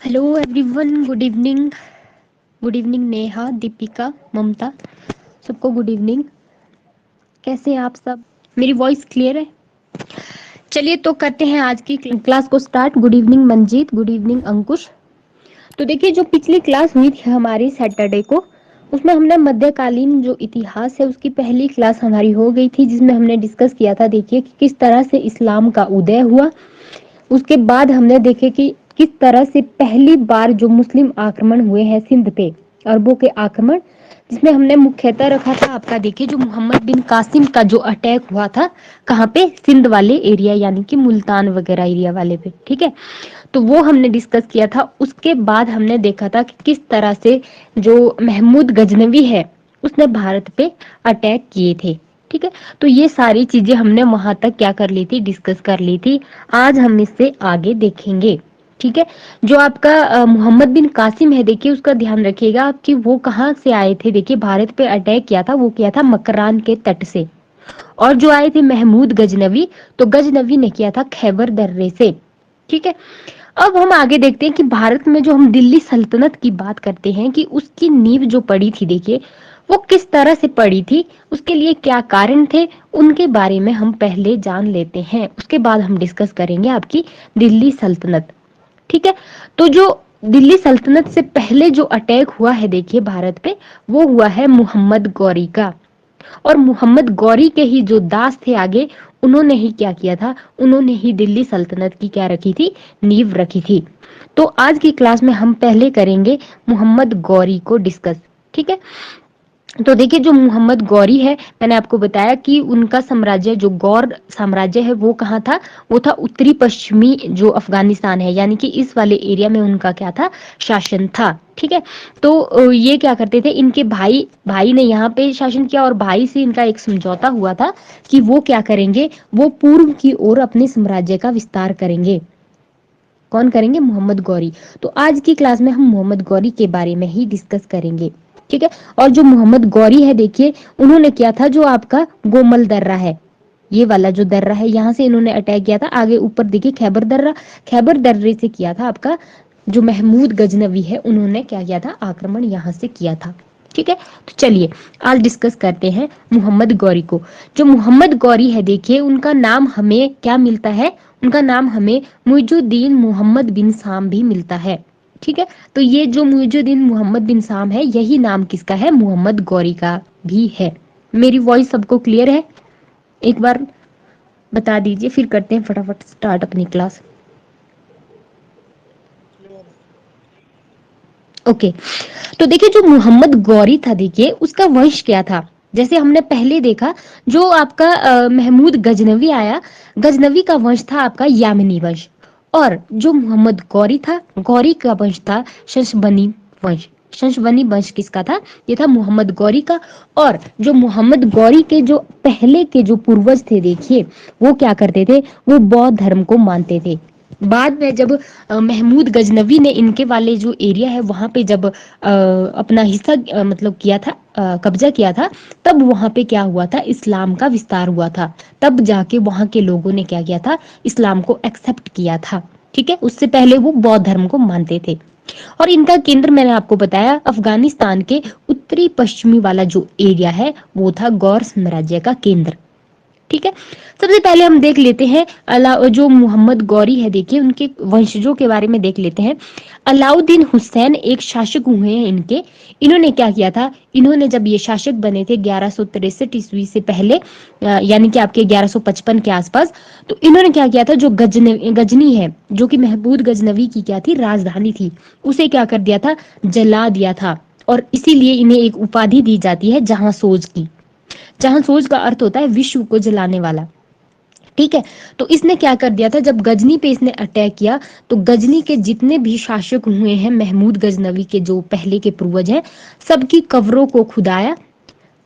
Hello everyone, good evening. Good evening Neha, Deepika, Mamta, सबको good evening. कैसे हैं आप सब? मेरी वॉइस क्लियर है? चलिए तो करते हैं आज की क्लास को start. Good evening Manjeet, good evening Ankush. तो देखिए, जो पिछली क्लास हुई थी हमारी सैटरडे को, उसमें हमने मध्यकालीन जो इतिहास है उसकी पहली क्लास हमारी हो गई थी, जिसमें हमने डिस्कस किया था देखिए कि किस तरह से इस्लाम का उदय हुआ। उसके बाद हमने देखे कि किस तरह से पहली बार जो मुस्लिम आक्रमण हुए हैं सिंध पे, अरबों के आक्रमण, जिसमें हमने मुख्यतः रखा था आपका देखिए जो मोहम्मद बिन कासिम का जो अटैक हुआ था, कहाँ पे? सिंध वाले एरिया, यानी कि मुल्तान वगैरह एरिया वाले पे। ठीक है, तो वो हमने डिस्कस किया था। उसके बाद हमने देखा था कि किस तरह से जो महमूद गजनवी है उसने भारत पे अटैक किए थे। ठीक है, तो ये सारी चीजें हमने वहां तक क्या कर ली थी? डिस्कस कर ली थी। आज हम इससे आगे देखेंगे। ठीक है, जो आपका मोहम्मद बिन कासिम है देखिए, उसका ध्यान रखिएगा आप कि वो कहाँ से आए थे। देखिए, भारत पे अटैक किया था, वो किया था मकरान के तट से। और जो आए थे महमूद गजनवी, तो गजनवी ने किया था खैबर दर्रे से। ठीक है, अब हम आगे देखते हैं कि भारत में जो हम दिल्ली सल्तनत की बात करते हैं कि उसकी नींव जो पड़ी थी देखिए, वो किस तरह से पड़ी थी, उसके लिए क्या कारण थे, उनके बारे में हम पहले जान लेते हैं। उसके बाद हम डिस्कस करेंगे आपकी दिल्ली सल्तनत। ठीक है, तो जो दिल्ली सल्तनत से पहले जो अटैक हुआ है देखिए भारत पे, वो हुआ है मोहम्मद गौरी का। और मोहम्मद गौरी के ही जो दास थे आगे, उन्होंने ही क्या किया था? उन्होंने ही दिल्ली सल्तनत की क्या रखी थी? नींव रखी थी। तो आज की क्लास में हम पहले करेंगे मोहम्मद गौरी को डिस्कस। ठीक है, तो देखिए जो मोहम्मद गौरी है, मैंने आपको बताया कि उनका साम्राज्य जो गौर साम्राज्य है वो कहाँ था? वो था उत्तरी पश्चिमी जो अफगानिस्तान है, यानी कि इस वाले एरिया में उनका क्या था? शासन था। ठीक है, तो ये क्या करते थे, इनके भाई भाई ने यहाँ पे शासन किया, और भाई से इनका एक समझौता हुआ था कि वो क्या करेंगे? वो पूर्व की ओर अपने साम्राज्य का विस्तार करेंगे। कौन करेंगे? मोहम्मद गौरी। तो आज की क्लास में हम मोहम्मद गौरी के बारे में ही डिस्कस करेंगे। ठीक है, और जो मोहम्मद गौरी है देखिए, उन्होंने किया था जो आपका गोमल दर्रा है, ये वाला जो दर्रा है, यहाँ से इन्होंने अटैक किया था। आगे ऊपर देखिए खैबर दर्रा, खैबर दर्रे से किया था आपका जो महमूद गजनवी है, उन्होंने क्या किया था? आक्रमण यहाँ से किया था। ठीक है, तो चलिए आज डिस्कस करते हैं मोहम्मद गौरी को। जो मोहम्मद गौरी है देखिए, उनका नाम हमें क्या मिलता है? उनका नाम हमें मुइजुद्दीन मोहम्मद बिन साम भी मिलता है। ठीक है, तो ये जो मुइजुद्दीन मोहम्मद बिन साम है, यही नाम किसका है? मोहम्मद गौरी का भी है। मेरी वॉइस सबको क्लियर है? एक बार बता दीजिए, फिर करते हैं फटाफट स्टार्ट अपनी क्लास। ओके, तो देखिए जो मोहम्मद गौरी था देखिए, उसका वंश क्या था? जैसे हमने पहले देखा, जो आपका महमूद गजनवी आया, गजनवी का वंश था आपका यामिनी वंश। और जो मोहम्मद गौरी था, गौरी का वंश था शंशबनी वंश। शंशबनी वंश किसका था? ये था मोहम्मद गौरी का। और जो मोहम्मद गौरी के जो पहले के जो पूर्वज थे देखिए, वो क्या करते थे? वो बौद्ध धर्म को मानते थे। बाद में जब महमूद गजनवी ने इनके वाले जो एरिया है वहां पे जब अपना हिस्सा मतलब किया था, कब्जा किया था, तब वहां पे क्या हुआ था? इस्लाम का विस्तार हुआ था। तब जाके वहां के लोगों ने क्या किया था? इस्लाम को एक्सेप्ट किया था। ठीक है, उससे पहले वो बौद्ध धर्म को मानते थे। और इनका केंद्र मैंने आपको बताया, अफगानिस्तान के उत्तरी पश्चिमी वाला जो एरिया है वो था गौर साम्राज्य का केंद्र। ठीक है, सबसे पहले हम देख लेते हैं जो मोहम्मद गौरी है देखिए, उनके वंशजों के बारे में देख लेते हैं। अलाउद्दीन हुसैन एक शासक हुए हैं इनके। इन्होंने क्या किया था? इन्होंने जब ये शासक बने थे 1163 ईस्वी से पहले, यानी कि आपके 1155 के आसपास, तो इन्होंने क्या किया था? जो गजनी है, जो कि महमूद गजनवी की क्या थी? राजधानी थी, उसे क्या कर दिया था? जला दिया था। और इसीलिए इन्हें एक उपाधि दी जाती है जहां सोज की। जहां सोच का अर्थ होता है विश्व को जलाने वाला। ठीक है, तो इसने क्या कर दिया था? जब गजनी पे इसने अटैक किया, तो गजनी के जितने भी शासक हुए हैं महमूद गजनवी के जो पहले के पूर्वज हैं, सबकी कब्रों को खुदाया।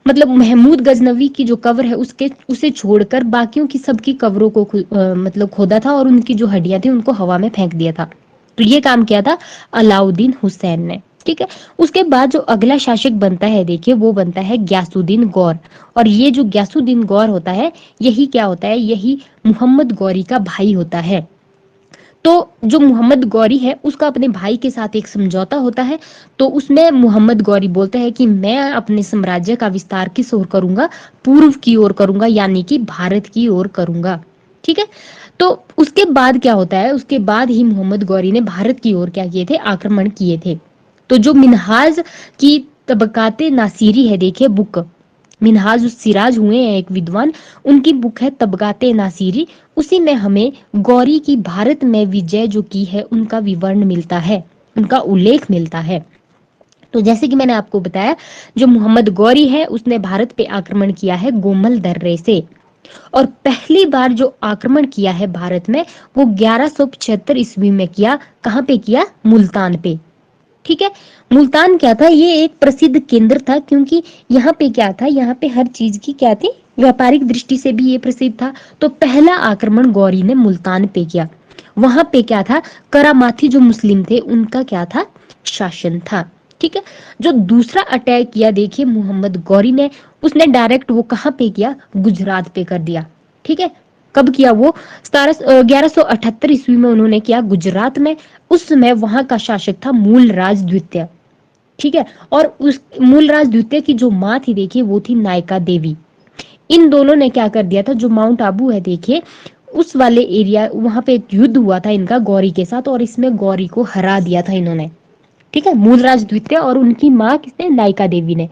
मतलब महमूद गजनवी की जो कब्र है उसके उसे छोड़कर बाकियों की सबकी कब्रों को मतलब खोदा था, और उनकी जो हड्डियां थी उनको हवा में फेंक दिया था। तो ये काम किया था अलाउद्दीन हुसैन ने। ठीक है, उसके बाद जो अगला शासक बनता है देखिए, वो बनता है ग्यासुद्दीन गौर। और ये जो ग्यासुद्दीन गौर होता है, यही क्या होता है? यही मोहम्मद गौरी का भाई होता है। तो जो मोहम्मद गौरी है उसका अपने भाई के साथ एक समझौता होता है। तो उसमें मोहम्मद गौरी बोलता है कि मैं अपने साम्राज्य का विस्तार किस ओर करूंगा, पूर्व की ओर करूंगा, यानी कि भारत की ओर करूंगा। ठीक है। तो उसके बाद क्या होता है, उसके बाद ही मोहम्मद गौरी ने भारत की ओर क्या किए थे, आक्रमण किए थे। तो जो मिनहाज की तबकाते नासिरी है, देखिए बुक, मिनहाज उस सिराज हुए हैं एक विद्वान, उनकी बुक है तबकाते नासिरी। उसी में हमें गौरी की भारत में विजय जो की है उनका विवरण मिलता है, उनका उल्लेख मिलता है। तो जैसे कि मैंने आपको बताया, जो मोहम्मद गौरी है उसने भारत पे आक्रमण किया है गोमल दर्रे से। और पहली बार जो आक्रमण किया है भारत में वो 1175 ईस्वी में किया। कहाँ पे किया, मुल्तान पे। ठीक है। मुल्तान क्या था, ये एक प्रसिद्ध केंद्र था, क्योंकि यहाँ पे क्या था, यहाँ पे हर चीज की क्या थी, व्यापारिक दृष्टि से भी ये प्रसिद्ध था। तो पहला आक्रमण गौरी ने मुल्तान पे किया। वहां पे क्या था, करामाथी जो मुस्लिम थे उनका क्या था, शासन था। ठीक है। जो दूसरा अटैक किया देखिए मोहम्मद गौरी ने, उसने डायरेक्ट वो कहाँ पे किया, गुजरात पे कर दिया। ठीक है। कब किया वो, 1178 ईस्वी में उन्होंने किया गुजरात में। उस समय वहां का शासक था मूलराज द्वितीय। ठीक है। और उस मूलराज द्वितीय की जो माँ थी देखिए वो थी नायका देवी। इन दोनों ने क्या कर दिया था, जो माउंट आबू है देखिए उस वाले एरिया, वहां पे एक युद्ध हुआ था इनका गौरी के साथ, और इसमें गौरी को हरा दिया था इन्होंने। ठीक है। मूलराज द्वितीय और उनकी माँ किसने, नायका देवी ने।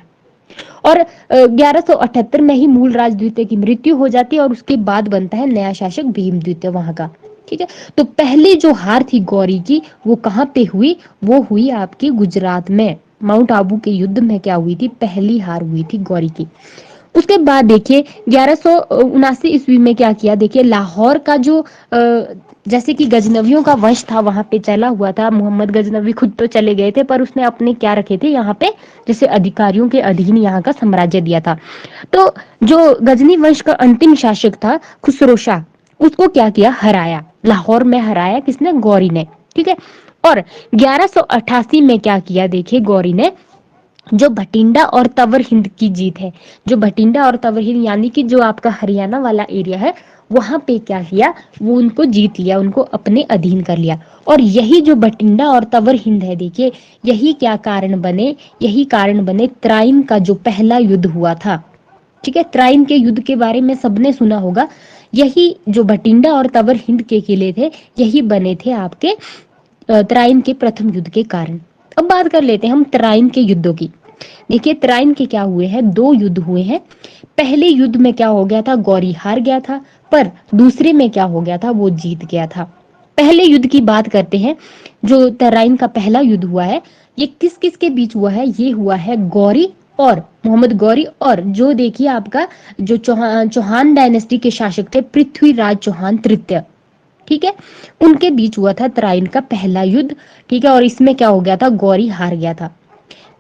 और 1178 में ही मूलराज द्वितीय की मृत्यु हो जाती है, और उसके बाद बनता है नया शासक भीम द्वितीय वहां का। ठीक है। तो पहली जो हार थी गौरी की वो कहाँ पे हुई, वो हुई आपकी गुजरात में। माउंट आबू के युद्ध में क्या हुई थी, पहली हार हुई थी गौरी की। उसके बाद देखिए 1179 ईस्वी में क्या किया, देखिए लाहौर का जो जैसे कि गजनवियों का वंश था वहां पे चला हुआ था, मोहम्मद गजनवी खुद तो चले गए थे पर उसने अपने क्या रखे थे यहाँ पे, जैसे अधिकारियों के अधीन यहाँ का साम्राज्य दिया था। तो जो गजनी वंश का अंतिम शासक था खुसरो शाह, उसको क्या किया, हराया, लाहौर में हराया किसने, गौरी ने। ठीक है। और 1188 में क्या किया देखिए गौरी ने, जो भटिंडा और तवर हिंद की जीत है, जो भटिंडा और तवर हिंद यानी कि जो आपका हरियाणा वाला एरिया है, वहां पे क्या किया, वो उनको जीत लिया, उनको अपने अधीन कर लिया। और यही जो भटिंडा और तवर हिंद है देखिए, यही क्या कारण बने, यही कारण बने त्राइन का जो पहला युद्ध हुआ था। ठीक है। त्राइन के युद्ध के बारे में सबने सुना होगा। यही जो भटिंडा और तवर हिंद के किले थे, यही बने थे आपके तराइन के प्रथम युद्ध के कारण। अब बात कर लेते हैं हम तराइन के युद्धों की। देखिए तराइन के क्या हुए हैं, दो युद्ध हुए हैं। पहले युद्ध में क्या हो गया था, गौरी हार गया था, पर दूसरे में क्या हो गया था, वो जीत गया था। पहले युद्ध की बात करते हैं। जो तराइन का पहला युद्ध हुआ है, ये किस किस के बीच हुआ है, ये हुआ है गौरी और मोहम्मद गौरी, और जो देखिए आपका जो चौहान डायनेस्टी के शासक थे पृथ्वीराज चौहान तृतीय। ठीक है। उनके बीच हुआ था तराइन का पहला युद्ध। ठीक है। और इसमें क्या हो गया था, गौरी हार गया था।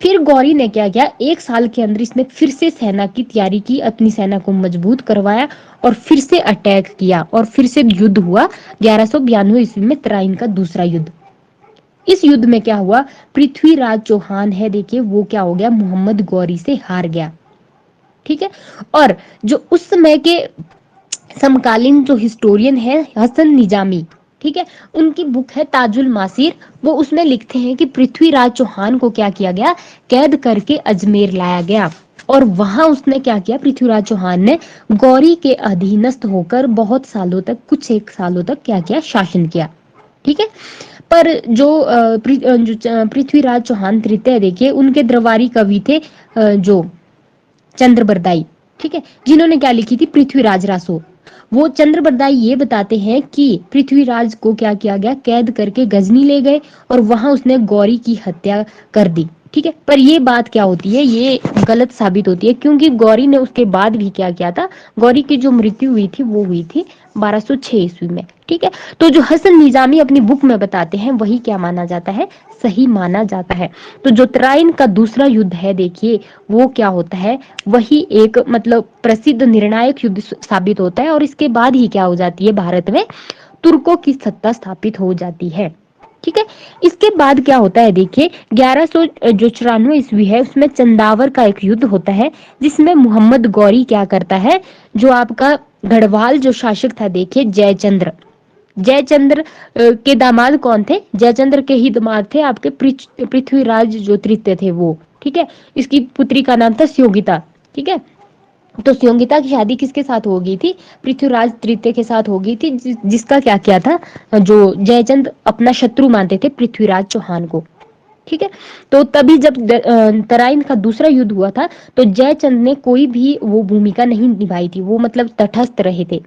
फिर गौरी ने क्या किया, एक साल के अंदर इसने फिर से सेना की तैयारी की, अपनी सेना को मजबूत करवाया और फिर से अटैक किया, और फिर से युद्ध हुआ 1192 ईस्वी में तराइन का दूसरा युद्ध। इस युद्ध में क्या हुआ, पृथ्वीराज चौहान है देखिए वो क्या हो गया, मोहम्मद गौरी से हार गया। ठीक है। और जो उस समय के समकालीन जो हिस्टोरियन है हसन निजामी, ठीक है, उनकी बुक है ताजुल मासीर, वो उसमें लिखते हैं कि पृथ्वीराज चौहान को क्या किया गया, कैद करके अजमेर लाया गया, और वहां उसने क्या किया, पृथ्वीराज चौहान ने गौरी के अधीनस्थ होकर बहुत सालों तक, कुछ एक सालों तक क्या किया, शासन किया। ठीक है। पर जो पृथ्वीराज चौहान तृतीय देखिए, उनके द्रवारी कवि थे जो चंद्रबरदाई। ठीक है। जिन्होंने क्या लिखी थी, पृथ्वीराज रासो। वो चंद्रबरदाई ये बताते हैं कि पृथ्वीराज को क्या किया गया, कैद करके गजनी ले गए और वहां उसने गौरी की हत्या कर दी। ठीक है। पर ये बात क्या होती है, ये गलत साबित होती है, क्योंकि गौरी ने उसके बाद भी क्या किया था, गौरी की जो मृत्यु हुई थी वो हुई थी 1206 ईस्वी में। ठीक है। तो जो हसन निजामी अपनी बुक में बताते हैं वही क्या माना जाता है, सही माना जाता है। तो जो तराइन का दूसरा युद्ध है देखिए, वो क्या होता है, वही एक मतलब प्रसिद्ध निर्णायक युद्ध साबित होता है, और इसके बाद ही क्या हो जाती है, भारत में तुर्कों की सत्ता स्थापित हो जाती है। ठीक है। इसके बाद क्या होता है देखिए, 1194 ईस्वी है, उसमें चंदावर का एक युद्ध होता है, जिसमें मोहम्मद गौरी क्या करता है, जो आपका गढ़वाल जो शासक था देखिए जयचंद्र, जयचंद्र के दामाद कौन थे? जयचंद्र के ही दामाद थे आपके पृथ्वीराज जो तृतीय थे वो। ठीक है, इसकी पुत्री का नाम था स्योगिता। ठीक है, तो स्योगिता की शादी किसके साथ हो गई थी? पृथ्वीराज तृतीय के साथ हो गई थी, जिसका क्या किया था, जो जयचंद अपना शत्रु मानते थे पृथ्वीराज चौहान को। ठीक है, तो तभी जब तराइन का दूसरा युद्ध हुआ था तो जयचंद ने कोई भी वो भूमिका नहीं निभाई थी, वो मतलब तटस्थ रहे थे।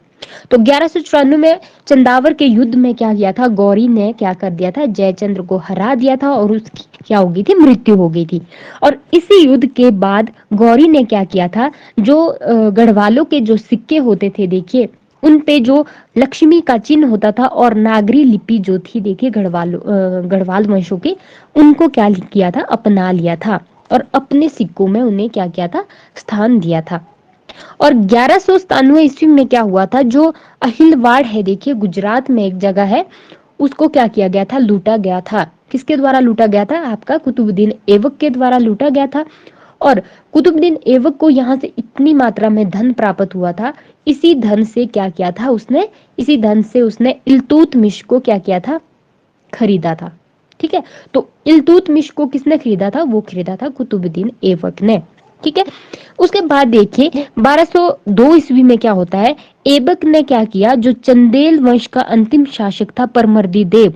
तो 1194 में चंदावर के युद्ध में क्या किया था, गौरी ने क्या कर दिया था, जयचंद्र को हरा दिया था और उसकी क्या हो गई थी, मृत्यु हो गई थी। और इसी युद्ध के बाद गौरी ने क्या किया था, जो गढ़वालों के जो सिक्के होते थे देखिए, उन पे जो लक्ष्मी का चिन्ह होता था और नागरी लिपि जो थी देखिए गढ़वाल वंशों की, उनको क्या किया था, अपना लिया था और अपने सिक्कों में उन्हें क्या किया था, स्थान दिया था। और 1197 ईस्वी में क्या हुआ था, जो अहिलवाड़ है देखिए गुजरात में एक जगह है, उसको क्या किया गया था, लूटा गया था। किसके द्वारा लूटा गया था? आपका कुतुबुद्दीन ऐबक के द्वारा लूटा गया था। और कुतुबुद्दीन ऐबक को यहाँ से इतनी मात्रा में धन प्राप्त हुआ था, इसी धन से क्या किया था उसने, इसी धन से उसने इल्तुतमिश को क्या किया था, खरीदा था। ठीक है, तो इल्तुतमिश को किसने खरीदा था? वो खरीदा था कुतुबुद्दीन ऐबक ने। ठीक है, उसके बाद देखिए 1202 ईस्वी में क्या होता है, ऐबक ने क्या किया, जो चंदेल वंश का अंतिम शासक था परमर्दी देव,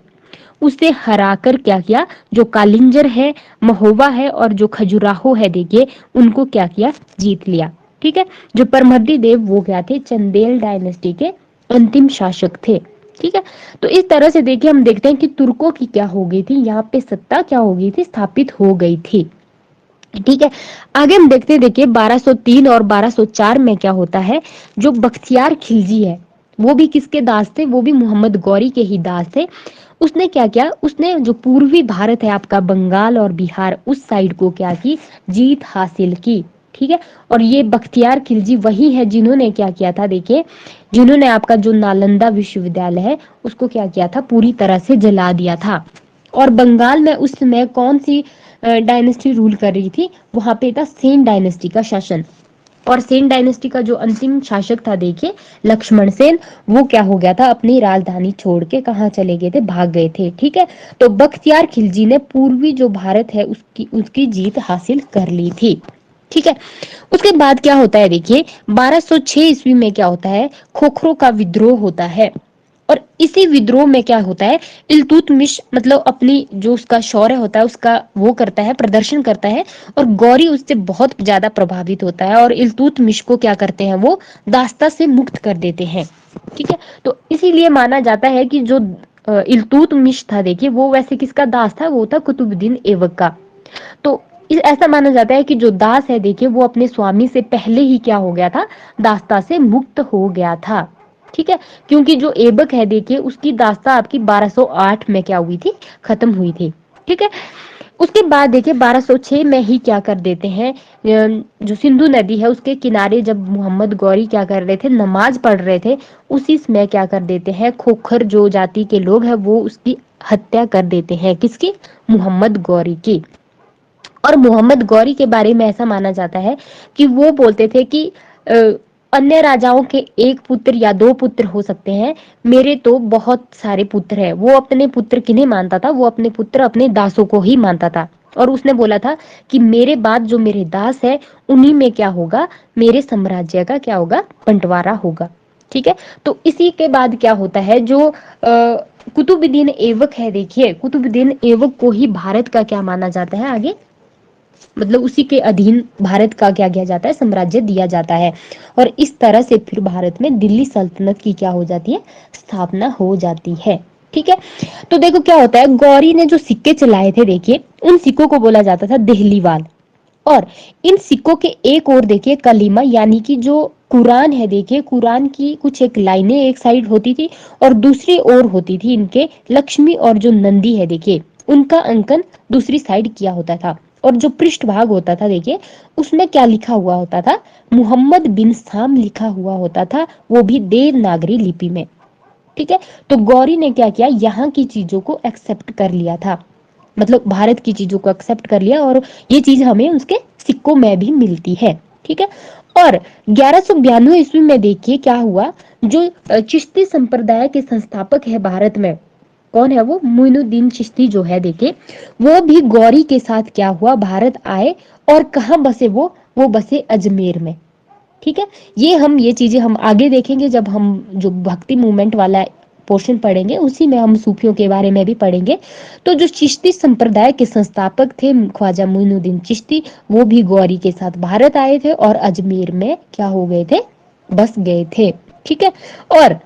उसे हराकर क्या किया, जो कालिंजर है, महोबा है और जो खजुराहो है देखिए, उनको क्या किया, जीत लिया। ठीक है, जो परमर्दी देव वो क्या थे, चंदेल डायनेस्टी के अंतिम शासक थे। ठीक है, तो इस तरह से देखिए हम देखते हैं कि तुर्कों की क्या हो गई थी, यहाँ पे सत्ता क्या हो गई थी, स्थापित हो गई थी। ठीक है, आगे हम देखते हैं, देखिए 1203 और 1204 में क्या होता है, जो बख्तियार खिलजी है वो भी किसके दास थे, वो भी मोहम्मद गौरी के ही दास थे। उसने क्या किया, उसने जो पूर्वी भारत है आपका बंगाल और बिहार, उस साइड को क्या की, जीत हासिल की। ठीक है, और ये बख्तियार खिलजी वही है जिन्होंने क्या किया था, देखिए जिन्होंने आपका जो नालंदा विश्वविद्यालय है उसको क्या किया था, पूरी तरह से जला दिया था। और बंगाल में उस समय कौन सी डायनेस्टी रूल कर रही थी, वहां पे था सेन डायनेस्टी का शासन। और सेन डायनेस्टी का जो अंतिम शासक था देखिए लक्ष्मण सेन, वो क्या हो गया था, अपनी राजधानी छोड़ के कहाँ चले गए थे, भाग गए थे। ठीक है, तो बख्तियार खिलजी ने पूर्वी जो भारत है उसकी उसकी जीत हासिल कर ली थी। ठीक है, उसके बाद क्या होता है, देखिए 1206 ईस्वी में क्या होता है, खोखरो का विद्रोह होता है। और इसी विद्रोह में क्या होता है, इल्तुतमिश मतलब अपनी जो उसका शौर्य होता है उसका वो करता है, प्रदर्शन करता है, और गौरी उससे बहुत ज्यादा प्रभावित होता है और इल्तुतमिश को क्या करते हैं, वो दास्ता से मुक्त कर देते हैं। ठीक है, तो इसीलिए माना जाता है कि जो इल्तुतमिश था देखिए, वो वैसे किसका दास था, वो था कुतुबुद्दीन ऐबक का। तो ऐसा माना जाता है कि जो दास है देखिए, वो अपने स्वामी से पहले ही क्या हो गया था, दास्ता से मुक्त हो गया था। ठीक है, क्योंकि जो ऐबक है देखिए, उसकी दास्ता आपकी 1208 में क्या हुई थी, खत्म हुई थी। ठीक है, उसके बाद देखिए 1206 में ही क्या कर देते हैं, जो सिंधु नदी है उसके किनारे जब मोहम्मद गौरी क्या कर रहे थे, नमाज पढ़ रहे थे, उसी समय क्या कर देते हैं, खोखर जो जाति के लोग हैं वो उसकी हत्या कर देते हैं। किसकी? मोहम्मद गौरी की। और मोहम्मद गौरी के बारे में ऐसा माना जाता है कि वो बोलते थे कि अन्य राजाओं के एक पुत्र या दो पुत्र हो सकते हैं, मेरे तो बहुत सारे पुत्र हैं। वो अपने पुत्र किन्हें मानता था, वो अपने पुत्र अपने दासों को ही मानता था। और उसने बोला था कि मेरे बाद जो मेरे दास है उन्हीं में क्या होगा, मेरे साम्राज्य का क्या होगा, बंटवारा होगा। ठीक है, तो इसी के बाद क्या होता है, जो कुतुबुद्दीन ऐबक है देखिए, कुतुबुद्दीन ऐबक को ही भारत का क्या माना जाता है आगे, मतलब उसी के अधीन भारत का क्या किया जाता है, साम्राज्य दिया जाता है। और इस तरह से फिर भारत में दिल्ली सल्तनत की क्या हो जाती है, स्थापना हो जाती है। ठीक है, तो देखो क्या होता है, गौरी ने जो सिक्के चलाए थे देखिए, उन सिक्कों को बोला जाता था देहलीवाल। और इन सिक्कों के एक और देखिए कलीमा, यानी कि जो कुरान है देखिए, कुरान की कुछ एक लाइनें एक साइड होती थी और दूसरी ओर होती थी इनके लक्ष्मी और जो नंदी है देखिए, उनका अंकन दूसरी साइड किया होता था। और जो पृष्ठ भाग होता था देखिए, उसमें क्या लिखा हुआ होता था, मोहम्मद बिन साम लिखा हुआ होता था, वो भी देवनागरी लिपि में। ठीक है, तो गौरी ने क्या किया, यहाँ की चीजों को एक्सेप्ट कर लिया था, मतलब भारत की चीजों को एक्सेप्ट कर लिया, और ये चीज हमें उसके सिक्कों में भी मिलती है। ठीक है, और 1192 ईस्वी में देखिए क्या हुआ, जो चिश्ती संप्रदाय के संस्थापक है भारत में, कौन है वो, मोइनुद्दीन चिश्ती जो है, देखिए वो भी गौरी के साथ क्या हुआ, भारत आए। और कहाँ बसे वो बसे अजमेर में। ठीक है, ये चीजें हम आगे देखेंगे जब हम जो भक्ति मूवमेंट वाला पोर्शन पढ़ेंगे, उसी में हम सूफियों के बारे में भी पढ़ेंगे। तो जो चिश्ती संप्रदाय के संस्थापक थे ख्वाजा मोइनुद्दीन चिश्ती, वो भी गौरी के साथ भारत आए थे और अजमेर में क्या हो गए थे, बस गए थे। ठीक है, और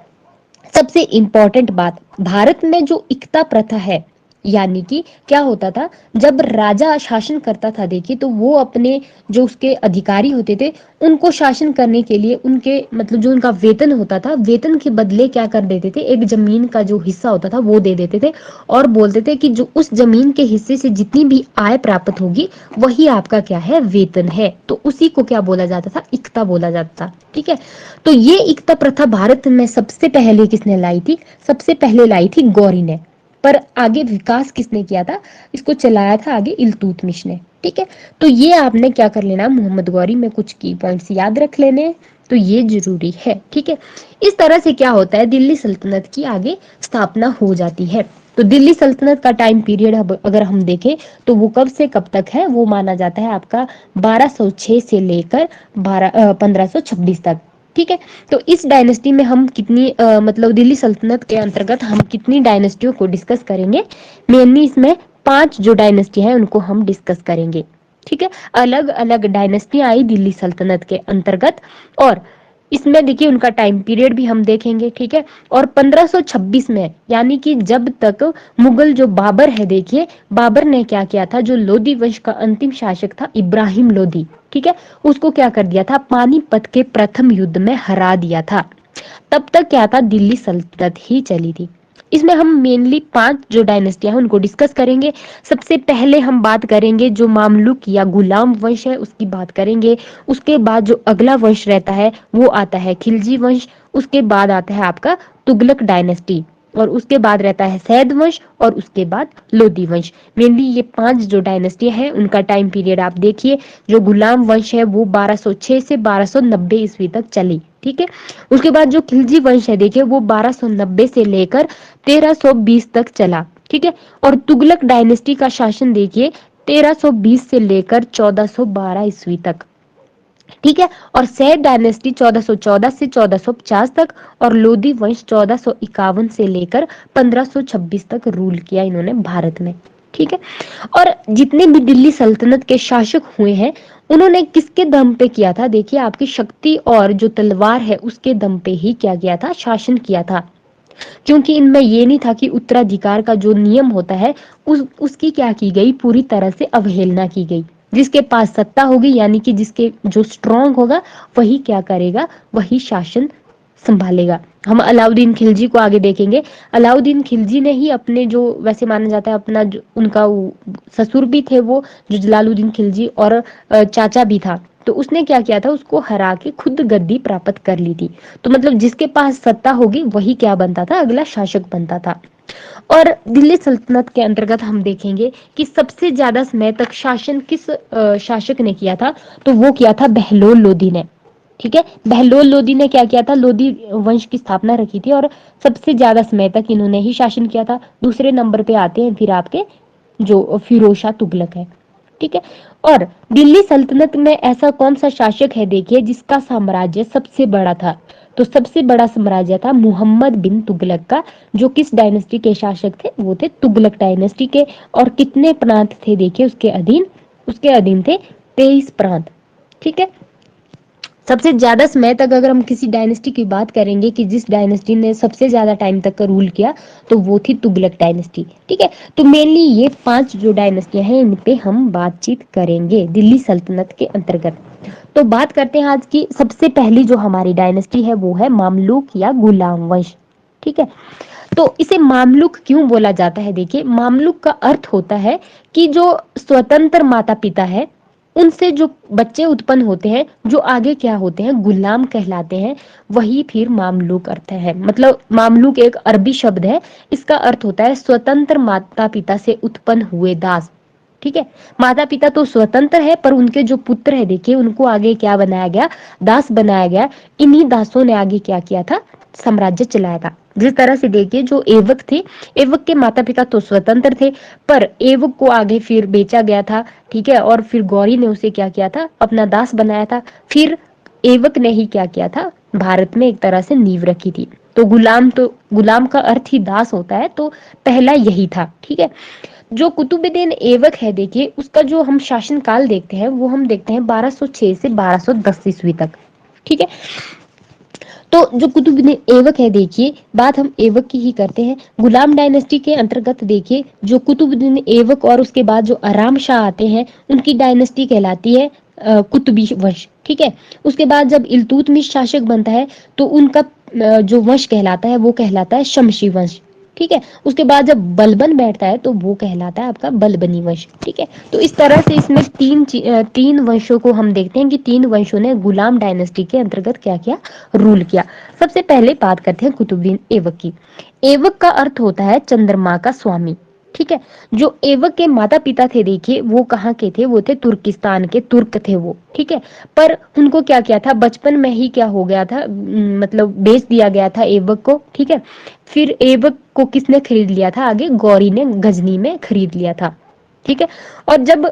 सबसे इंपॉर्टेंट बात, भारत में जो इक्ता प्रथा है, यानी कि क्या होता था, जब राजा शासन करता था, देखिए तो वो अपने जो उसके अधिकारी होते थे, उनको शासन करने के लिए उनके मतलब जो उनका वेतन होता था, वेतन के बदले क्या कर देते थे, एक जमीन का जो हिस्सा होता था वो दे देते थे, और बोलते थे कि जो उस जमीन के हिस्से से जितनी भी आय प्राप्त होगी वही आपका क्या है, वेतन है। तो उसी को क्या बोला जाता था, इक्ता बोला जाता था। ठीक है, तो ये इक्ता प्रथा भारत में सबसे पहले किसने लाई थी, सबसे पहले लाई थी गौरी ने, पर आगे विकास किसने किया था, इसको चलाया था आगे इल्तुतमिश ने। ठीक है, तो ये आपने क्या कर लेना, मोहम्मद गौरी में कुछ की पॉइंट्स याद रख लेने, तो ये जरूरी है। ठीक है, इस तरह से क्या होता है, दिल्ली सल्तनत की आगे स्थापना हो जाती है। तो दिल्ली सल्तनत का टाइम पीरियड अगर हम देखें तो वो कब से कब तक है, वो माना जाता है आपका 1206 से लेकर 1526 तक। ठीक है, तो इस डायनेस्टी में हम कितनी मतलब दिल्ली सल्तनत के अंतर्गत हम कितनी डायनेस्टियों को डिस्कस करेंगे, मेनली इसमें 5 जो डायनेस्टी है उनको हम डिस्कस करेंगे। ठीक है, अलग अलग डायनेस्टी आई दिल्ली सल्तनत के अंतर्गत, और इसमें देखिए उनका टाइम पीरियड भी हम देखेंगे। ठीक है, और 1526 में, यानी कि जब तक मुगल जो बाबर है, देखिए बाबर ने क्या किया था, जो लोधी वंश का अंतिम शासक था इब्राहिम लोधी, ठीक है, उसको क्या कर दिया था, पानीपत के प्रथम युद्ध में हरा दिया था। तब तक क्या था, दिल्ली सल्तनत ही चली थी। इसमें हम मेनली 5 जो डायनेस्टियां हैं उनको डिस्कस करेंगे। सबसे पहले हम बात करेंगे जो मामलुक या गुलाम वंश है उसकी बात करेंगे। उसके बाद जो अगला वंश रहता है वो आता है खिलजी वंश। उसके बाद आता है आपका तुगलक डायनेस्टी, और उसके बाद रहता है सैद वंश, और उसके बाद लोधी वंश। मेनली ये 5 जो डायनेस्टियां हैं उनका टाइम पीरियड आप देखिए। जो गुलाम वंश है वो 1206 से 1290 ईस्वी तक चली। ठीक है, उसके बाद जो खिलजी वंश है देखिए वो 1290 से लेकर 1320 तक चला। ठीक है, और तुगलक डायनेस्टी का शासन देखिए 1320 से लेकर 1412 ईस्वी तक। ठीक है, और सैद डायनेस्टी 1414 से 1450 तक, और लोधी वंश 1451 से लेकर 1526 तक रूल किया इन्होंने भारत में। ठीक है, और जितने भी दिल्ली सल्तनत के शासक हुए हैं उन्होंने किसके दम पे किया था, देखिए आपकी शक्ति और जो तलवार है उसके दम पे ही क्या किया था, शासन किया था। क्योंकि इनमें ये नहीं था कि उत्तराधिकार का जो नियम होता है उसकी क्या की गई, पूरी तरह से अवहेलना की गई। जिसके पास सत्ता होगी, यानी कि जिसके जो स्ट्रांग होगा वही क्या करेगा, वही शासन संभालेगा। हम अलाउद्दीन खिलजी को आगे देखेंगे। अलाउद्दीन खिलजी ने ही अपने जो, वैसे माना जाता है अपना जो उनका ससुर भी थे वो, जो जलालुद्दीन खिलजी, और चाचा भी था, तो उसने क्या किया था, उसको हरा के खुद गद्दी प्राप्त कर ली थी। तो मतलब जिसके पास सत्ता होगी वही क्या बनता था, अगला शासक बनता था। और दिल्ली सल्तनत के अंतर्गत हम देखेंगे कि सबसे ज्यादा समय तक शासन किस शासक ने किया था, तो वो किया था बहलोल लोधी ने। ठीक है, बहलोल लोधी ने क्या किया था, लोधी वंश की स्थापना रखी थी, और सबसे ज्यादा समय तक इन्होंने ही शासन किया था। दूसरे नंबर पे आते हैं फिर आपके जो फिरोज शाह तुगलक है। ठीक है, और दिल्ली सल्तनत में ऐसा कौन सा शासक है देखिए जिसका साम्राज्य सबसे बड़ा था, तो सबसे बड़ा साम्राज्य था मुहम्मद बिन तुगलक का। जो किस डायनेस्टी के शासक थे, वो थे तुगलक डायनेस्टी के। और कितने प्रांत थे देखिए उसके अधीन, उसके अधीन थे 23 प्रांत। ठीक है, सबसे ज्यादा समय तक अगर हम किसी डायनेस्टी की बात करेंगे कि जिस डायनेस्टी ने सबसे ज्यादा टाइम तक का रूल किया, तो वो थी तुगलक डायनेस्टी। ठीक है, तो मेनली ये 5 जो डायनेस्टियां हैं इन पे हम बातचीत करेंगे दिल्ली सल्तनत के अंतर्गत। तो बात करते हैं आज की सबसे पहली जो हमारी डायनेस्टी है वो है मामलुक या गुलाम वंश। ठीक है, तो इसे मामलुक क्यों बोला जाता है, देखिए मामलुक का अर्थ होता है कि जो स्वतंत्र माता पिता है उनसे जो बच्चे उत्पन्न होते हैं, जो आगे क्या होते हैं, गुलाम कहलाते हैं, वही फिर मामलुक अर्थ है। मतलब मामलुक एक अरबी शब्द है, इसका अर्थ होता है स्वतंत्र माता पिता से उत्पन्न हुए दास। ठीक है। माता पिता तो स्वतंत्र है, पर उनके जो पुत्र है देखिए उनको आगे क्या बनाया गया, दास बनाया गया। इन्हीं दासों ने आगे क्या किया था, साम्राज्य चलाया था। जिस तरह से देखिए जो एवक थे, एवक के माता पिता तो स्वतंत्र थे, पर एवक को आगे फिर बेचा गया था, ठीक है। और फिर गौरी ने उसे क्या किया था, अपना दास बनाया था। फिर एवक ने ही क्या किया था, भारत में एक तरह से नींव रखी थी। तो गुलाम का अर्थ ही दास होता है, तो पहला यही था, ठीक है। जो कुतुबुद्दीन ऐबक है देखिए, उसका जो हम शासन काल देखते हैं वो हम देखते हैं 1206 से 1210 ईस्वी तक, ठीक है। तो जो कुतुबुद्दीन ऐबक है देखिए, बात हम ऐबक की ही करते हैं। गुलाम डायनेस्टी के अंतर्गत देखिए जो कुतुबुद्दीन ऐबक और उसके बाद जो आराम शाह आते हैं, उनकी डायनेस्टी कहलाती है कुतुबी वंश, ठीक है। उसके बाद जब इल्तुतमिश शासक बनता है तो उनका जो वंश कहलाता है वो कहलाता है शमशी वंश, ठीक है। उसके बाद जब बलबन बैठता है तो वो कहलाता है आपका बलबनी वंश, ठीक है। तो इस तरह से इसमें तीन वंशों को हम देखते हैं कि तीन वंशों ने गुलाम डायनेस्टी के अंतर्गत क्या किया, रूल किया। सबसे पहले बात करते हैं कुतुबुद्दीन ऐबक की। ऐबक का अर्थ होता है चंद्रमा का स्वामी, ठीक है। जो ऐबक के माता पिता थे देखिए वो कहाँ के थे, वो थे तुर्किस्तान के, तुर्क थे वो, ठीक है। पर उनको क्या किया था, बचपन में ही क्या हो गया था, मतलब बेच दिया गया था ऐबक को, ठीक है। फिर ऐबक को किसने खरीद लिया था, आगे गौरी ने गजनी में खरीद लिया था, ठीक है। और जब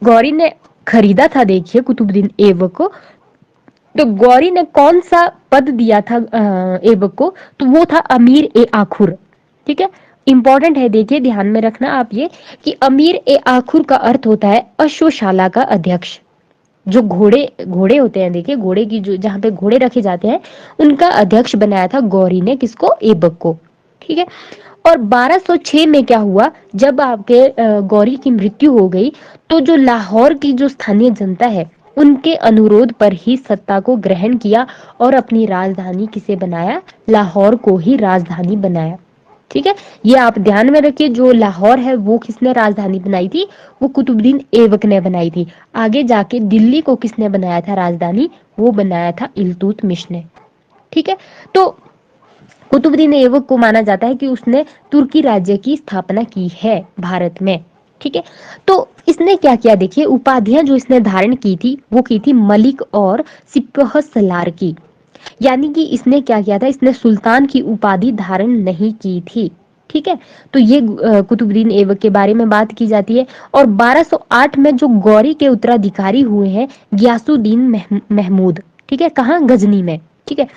गौरी ने खरीदा था देखिए कुतुबुद्दीन ऐबक को, तो गौरी ने कौन सा पद दिया था ऐबक को, तो वो था अमीर ए आखुर, ठीक है। इंपॉर्टेंट है, देखिए ध्यान में रखना आप ये कि अमीर ए आखुर का अर्थ होता है अश्वशाला का अध्यक्ष। जो घोड़े घोड़े होते हैं देखिए, घोड़े की जो जहाँ पे घोड़े रखे जाते हैं उनका अध्यक्ष बनाया था गौरी ने, किसको, ऐबक को, ठीक है। और 1206 में क्या हुआ, जब आपके गौरी की मृत्यु हो गई, तो जो लाहौर की जो स्थानीय जनता है उनके अनुरोध पर ही सत्ता को ग्रहण किया और अपनी राजधानी किसे बनाया, लाहौर को ही राजधानी बनाया, ठीक है। ये आप ध्यान में रखिए, जो लाहौर है वो किसने राजधानी बनाई थी, वो कुतुबुद्दीन ऐबक ने बनाई थी। आगे जाके दिल्ली को किसने बनाया था राजधानी, वो बनाया था इल्तुतमिश ने, ठीक है। तो कुतुबुद्दीन ऐबक को माना जाता है कि उसने तुर्की राज्य की स्थापना की है भारत में, ठीक है। तो इसने क्या किया देखिए, उपाधियां जो इसने धारण की थी वो की थी मलिक और सिपह सलार की। यानी कि इसने क्या किया था, इसने सुल्तान की उपाधि धारण नहीं की थी, ठीक है। तो ये कुतुबुद्दीन ऐबक के बारे में बात की जाती है। और 1208 में जो गौरी के उत्तराधिकारी हुए हैं गियासुद्दीन महमूद, ठीक है, कहाँ, गजनी में, ठीक है।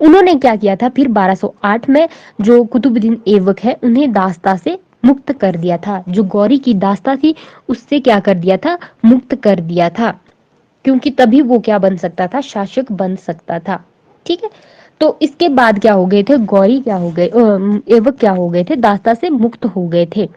उन्होंने क्या किया था फिर 1208 में, जो कुतुबुद्दीन ऐबक है उन्हें दास्ता से मुक्त कर दिया था। जो गौरी की दास्ता थी उससे क्या कर दिया था, मुक्त कर दिया था, क्योंकि तभी वो क्या बन सकता था, शासक बन सकता था, ठीक है। तो इसके बाद क्या हो गए थे, गौरी क्या हो गए, ऐबक क्या हो गए थे, दास्ता से मुक्त हो गए थे।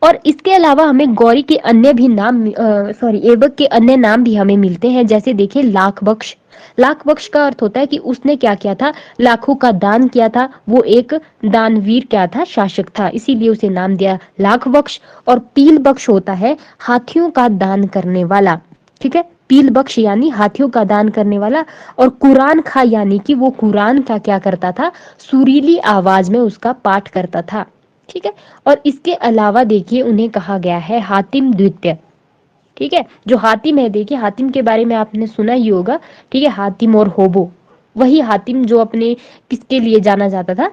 और इसके अलावा हमें गौरी के अन्य भी नाम, सॉरी, ऐबक के अन्य नाम भी हमें मिलते हैं। जैसे देखिए लाख बख्श। लाख बख्श का अर्थ होता है कि उसने क्या किया था, लाखों का दान किया था। वो एक दानवीर क्या था, शासक था, इसीलिए उसे नाम दिया लाख बख्श। और पील बख्श होता है हाथियों का दान करने वाला, ठीक है। पील बख्श यानी हाथियों का दान करने वाला। और कुरान खा यानी कि वो कुरान का क्या करता था, सुरीली आवाज में उसका पाठ करता था, ठीक है। और इसके अलावा देखिए उन्हें कहा गया है हातिम द्वितीय, ठीक है। जो हातिम है देखिए, हातिम के बारे में आपने सुना ही होगा, ठीक है। हातिम और होबो, वही हातिम जो अपने किसके लिए जाना जाता था,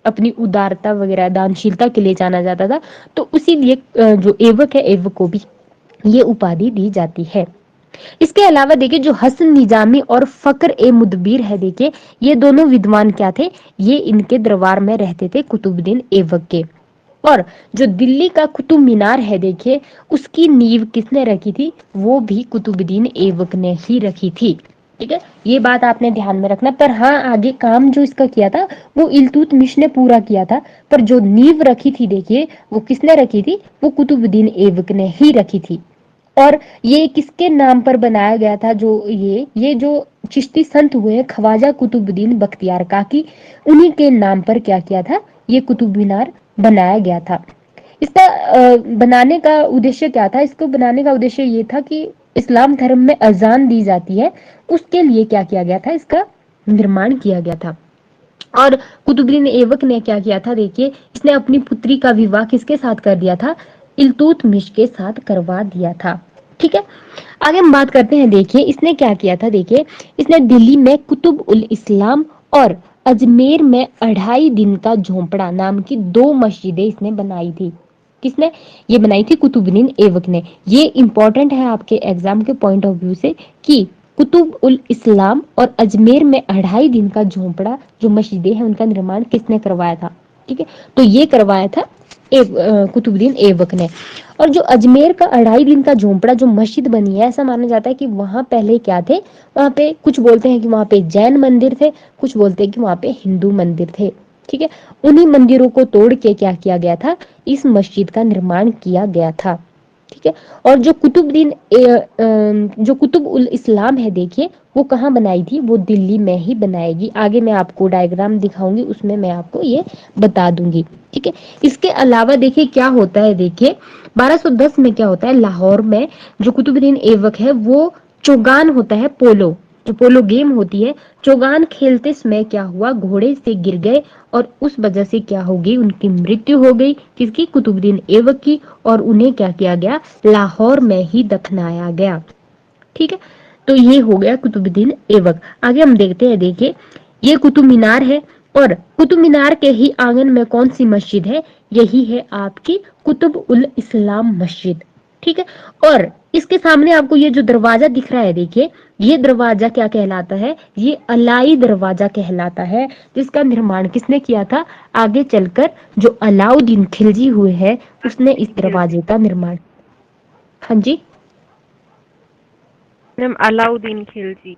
अपनी उदारता वगैरह दानशीलता के लिए जाना जाता था। तो उसी लिए जो ऐबक है, ऐबक को भी ये उपाधि दी जाती है। इसके अलावा देखिए जो हसन निजामी और फक्र ए मुदबिर है देखिए, ये दोनों विद्वान क्या थे, ये इनके दरबार में रहते थे कुतुबुद्दीन ऐबक के। और जो दिल्ली का कुतुब मीनार है देखिए, उसकी नींव किसने रखी थी, वो भी कुतुबुद्दीन ऐबक ने ही रखी थी, ठीक है। ये बात आपने ध्यान में रखना। पर हाँ, आगे काम जो इसका किया था वो इल्तुतमिश ने पूरा किया था, पर जो नींव रखी थी देखिए वो किसने रखी थी, वो कुतुबुद्दीन ऐबक ने ही रखी थी। और ये किसके नाम पर बनाया गया था, जो ये जो चिश्ती संत हुए हैं ख्वाजा कुतुबुद्दीन बख्तियार काकी, उन्हीं के नाम पर क्या किया था, ये कुतुब मीनार बनाया गया था। इसका बनाने का उद्देश्य क्या था, इसको बनाने का उद्देश्य ये था कि इस्लाम धर्म में अजान दी जाती है, उसके लिए क्या किया गया था, इसका निर्माण किया गया था। और कुतुबुद्दीन ऐबक ने क्या किया था देखिए, इसने अपनी पुत्री का विवाह किसके साथ कर दिया था, इल्तुतमिश के साथ करवा दिया था। ठीक है, आगे हम बात करते हैं। देखिए इसने क्या किया था, देखिए इसने दिल्ली में कुतुब उल इस्लाम और अजमेर में 2.5 दिन का झोंपड़ा नाम की 2 मस्जिदें इसने बनाई थी। किसने ये बनाई थी? कुतुबुद्दीन ऐबक ने। ये इंपॉर्टेंट है आपके एग्जाम के पॉइंट ऑफ व्यू से कि कुतुब उल इस्लाम और अजमेर में 2.5 दिन का झोंपड़ा जो मस्जिदें हैं उनका निर्माण किसने करवाया था? ठीक है, तो ये करवाया था कुतुबुद्दीन ऐबक ने। और जो अजमेर का 2.5 दिन का झोंपड़ा जो मस्जिद बनी है, ऐसा माना जाता है कि वहां पहले क्या थे, वहां पे कुछ बोलते हैं कि वहां पे जैन मंदिर थे, कुछ बोलते हैं कि वहां पे हिंदू मंदिर थे। ठीक है, उन्हीं मंदिरों को तोड़ के क्या किया गया था, इस मस्जिद का निर्माण किया गया था। ठीक है, और जो कुतुब उल इस्लाम है, देखिए वो कहाँ बनाई थी, वो दिल्ली में ही बनाएगी। आगे मैं आपको डायग्राम दिखाऊंगी, उसमें मैं आपको ये बता दूंगी। ठीक है, इसके अलावा देखिए क्या होता है, देखिए 1210 में क्या होता है, लाहौर में जो कुतुबुद्दीन ऐबक है वो चौगान होता है, पोलो जो पोलो गेम होती है, चौगान खेलते समय क्या हुआ, घोड़े से गिर गए और उस वजह से क्या हो गई, उनकी मृत्यु हो गई। किसकी? कुतुबुद्दीन ऐबक की। और उन्हें क्या किया गया, लाहौर में ही दफनाया गया। ठीक है, तो ये हो गया कुतुबुद्दीन ऐबक। आगे हम देखते हैं। देखिए ये कुतुब मीनार है और कुतुब मीनार के ही आंगन में कौन सी मस्जिद है, यही है आपकी कुतुब उल इस्लाम मस्जिद। ठीक है, और इसके सामने आपको ये जो दरवाजा दिख रहा है, देखिए ये दरवाजा क्या कहलाता है, ये अलाई दरवाजा कहलाता है, जिसका निर्माण किसने किया था, आगे चलकर जो अलाउद्दीन खिलजी हुए हैं उसने इस दरवाजे का निर्माण। हाँ जी मैम अलाउद्दीन खिलजी।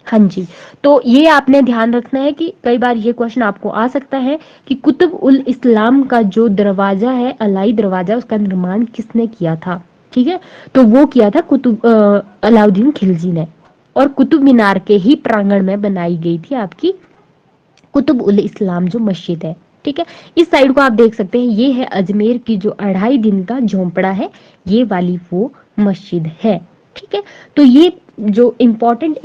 हाँ जी, तो ये आपने ध्यान रखना है कि कई बार ये क्वेश्चन आपको आ सकता है कि कुतुब उल इस्लाम का जो दरवाजा है, अलाई दरवाजा, उसका निर्माण किसने किया था। ठीक है, तो वो किया था अलाउद्दीन खिलजी ने। और कुतुब मीनार के ही प्रांगण में बनाई गई थी आपकी कुतुब उल इस्लाम जो मस्जिद है। ठीक है, इस साइड को आप देख सकते हैं, ये है अजमेर की जो 2.5 दिन का झोंपड़ा है, ये वाली वो मस्जिद है। ठीक है, तो ये जो इम्पोर्टेंट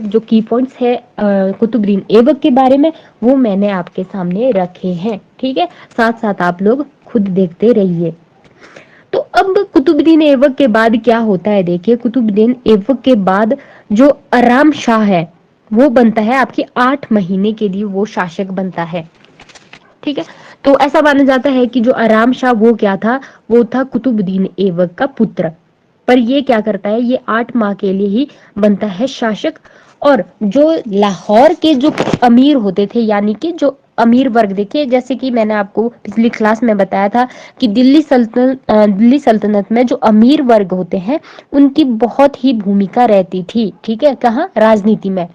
जो की पॉइंट्स है कुतुबुद्दीन ऐबक के बारे में, वो मैंने आपके सामने रखे हैं। ठीक है, साथ साथ आप लोग खुद देखते रहिए। तो अब कुतुबुद्दीन ऐबक के बाद क्या होता है, देखिए कुतुबुद्दीन ऐबक के बाद जो आराम शाह है वो बनता है आपके 8 महीने के लिए वो शासक बनता है। ठीक है, तो ऐसा माना जाता है कि जो आराम शाह वो क्या था, वो था कुतुबुद्दीन ऐबक का पुत्र। पर ये क्या करता है, ये 8 माह के लिए ही बनता है शासक। और जो लाहौर के जो अमीर होते थे, यानी कि जो अमीर वर्ग, देखिए जैसे कि मैंने आपको पिछली क्लास में बताया था कि दिल्ली सल्तनत में जो अमीर वर्ग होते हैं उनकी बहुत ही भूमिका रहती थी। ठीक है, कहाँ, राजनीति में।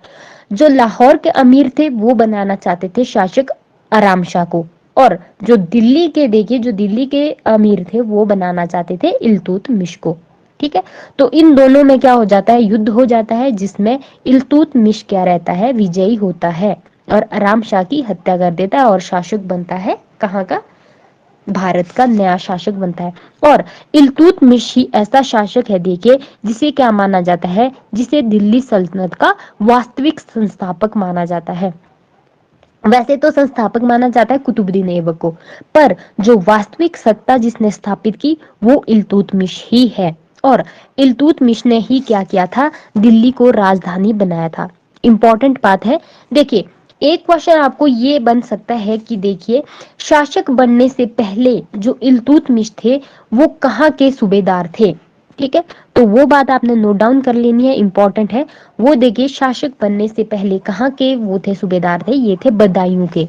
जो लाहौर के अमीर थे वो बनाना चाहते थे शासक आराम शाह को, और जो दिल्ली के, देखिए जो दिल्ली के अमीर थे वो बनाना चाहते थे इल्तुतमिश को। ठीक है, तो इन दोनों में क्या हो जाता है, युद्ध हो जाता है, जिसमें इल्तुतमिश क्या रहता है, विजयी होता है और आराम शाह की हत्या कर देता है और शासक बनता है कहाँ का, भारत का नया शासक बनता है। और इल्तुतमिश ही ऐसा शासक है, देखिए जिसे क्या माना जाता है, जिसे दिल्ली सल्तनत का वास्तविक संस्थापक माना जाता है। वैसे तो संस्थापक माना जाता है कुतुबुद्दीन ऐबक को, पर जो वास्तविक सत्ता जिसने स्थापित की वो इल्तुतमिश ही है। और इल्तुतमिश ने ही क्या किया था, दिल्ली को राजधानी बनाया था। इंपॉर्टेंट बात है, देखिए एक क्वेश्चन आपको ये बन सकता है कि देखिए शासक बनने से पहले जो इल्तुतमिश थे वो कहाँ के सूबेदार थे। ठीक है, तो वो बात आपने नोट डाउन कर लेनी है, इंपॉर्टेंट है। वो देखिए शासक बनने से पहले कहाँ के वो थे, सूबेदार थे, ये थे बदायूं के।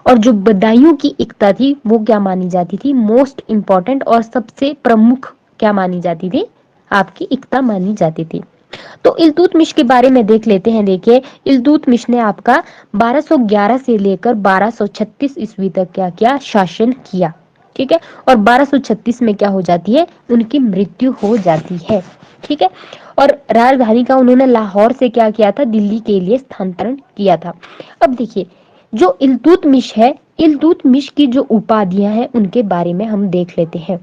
और जो बदायूं की एकता थी वो क्या मानी जाती थी, मोस्ट इंपॉर्टेंट और सबसे प्रमुख क्या मानी जाती थी, आपकी एकता मानी जाती थी। तो इल्तुतमिश के बारे में देख लेते हैं। देखिए इल्तुतमिश ने आपका 1211 से लेकर 1236 ईस्वी तक क्या किया, शासन किया। ठीक है, और 1236 में क्या हो जाती है, उनकी मृत्यु हो जाती है। ठीक है, और राजधानी का उन्होंने लाहौर से क्या किया था, दिल्ली के लिए स्थानांतरण किया था। अब देखिए जो इल्तुतमिश है, इल्तुतमिश की जो उपाधियां हैं उनके बारे में हम देख लेते हैं।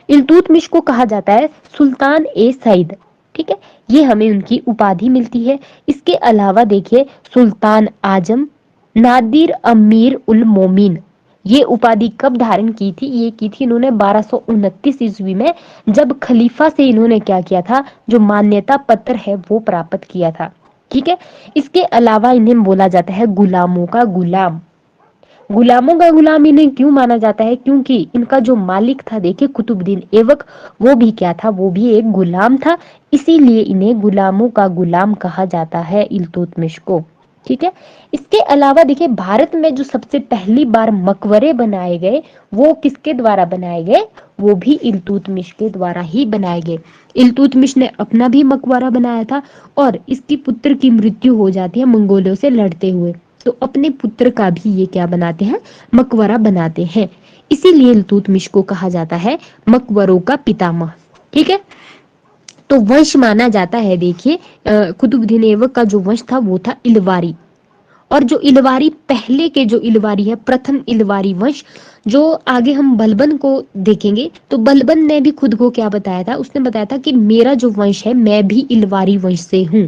इल्तुतमिश को कहा जाता है सुल्तान ए सईद। ठीक है, ये हमें उनकी उपाधि मिलती है। इसके अलावा देखिए सुल्तान आजम, नादिर अमीर उल मोमिन, ये उपाधि कब धारण की थी? ये की थी इन्होंने 1229 ईस्वी में, जब खलीफा से इन्होंने क्या किया था, जो मान्यता पत्र है वो प्राप्त किया था। ठीक है। इसके अलावा इन्हें बोला जाता है गुलामों का गुलाम। गुलामों का गुलाम इन्हें क्यों माना जाता है? क्योंकि इनका जो मालिक था, देखिए कुतुबुद्दीन ऐबक, वो भी क्या था, वो भी एक गुलाम था, इसीलिए इन्हें गुलामों का गुलाम कहा जाता है, इल्तुतमिश को। ठीक है। इसके अलावा देखिए भारत में जो सबसे पहली बार मकबरे बनाए गए, वो किसके द्वारा बनाए गए? वो भी इल्तुतमिश के द्वारा ही बनाए गए। इल्तुतमिश ने अपना भी मकबरा बनाया था, और इसकी पुत्र की मृत्यु हो जाती है मंगोलों से लड़ते हुए, तो अपने पुत्र का भी ये क्या बनाते हैं, मकबरा बनाते हैं। इसीलिए इल्तुतमिश को कहा जाता है मकबरों का पितामह। ठीक है। तो वंश माना जाता है, देखिए कुतुबुद्दीन ऐबक का जो वंश था वो था इलवारी। और जो इलवारी पहले के जो इलवारी है, प्रथम इलवारी वंश, जो आगे हम बलबन को देखेंगे, तो बलबन ने भी खुद को क्या बताया था, उसने बताया था कि मेरा जो वंश है, मैं भी इलवारी वंश से हूँ।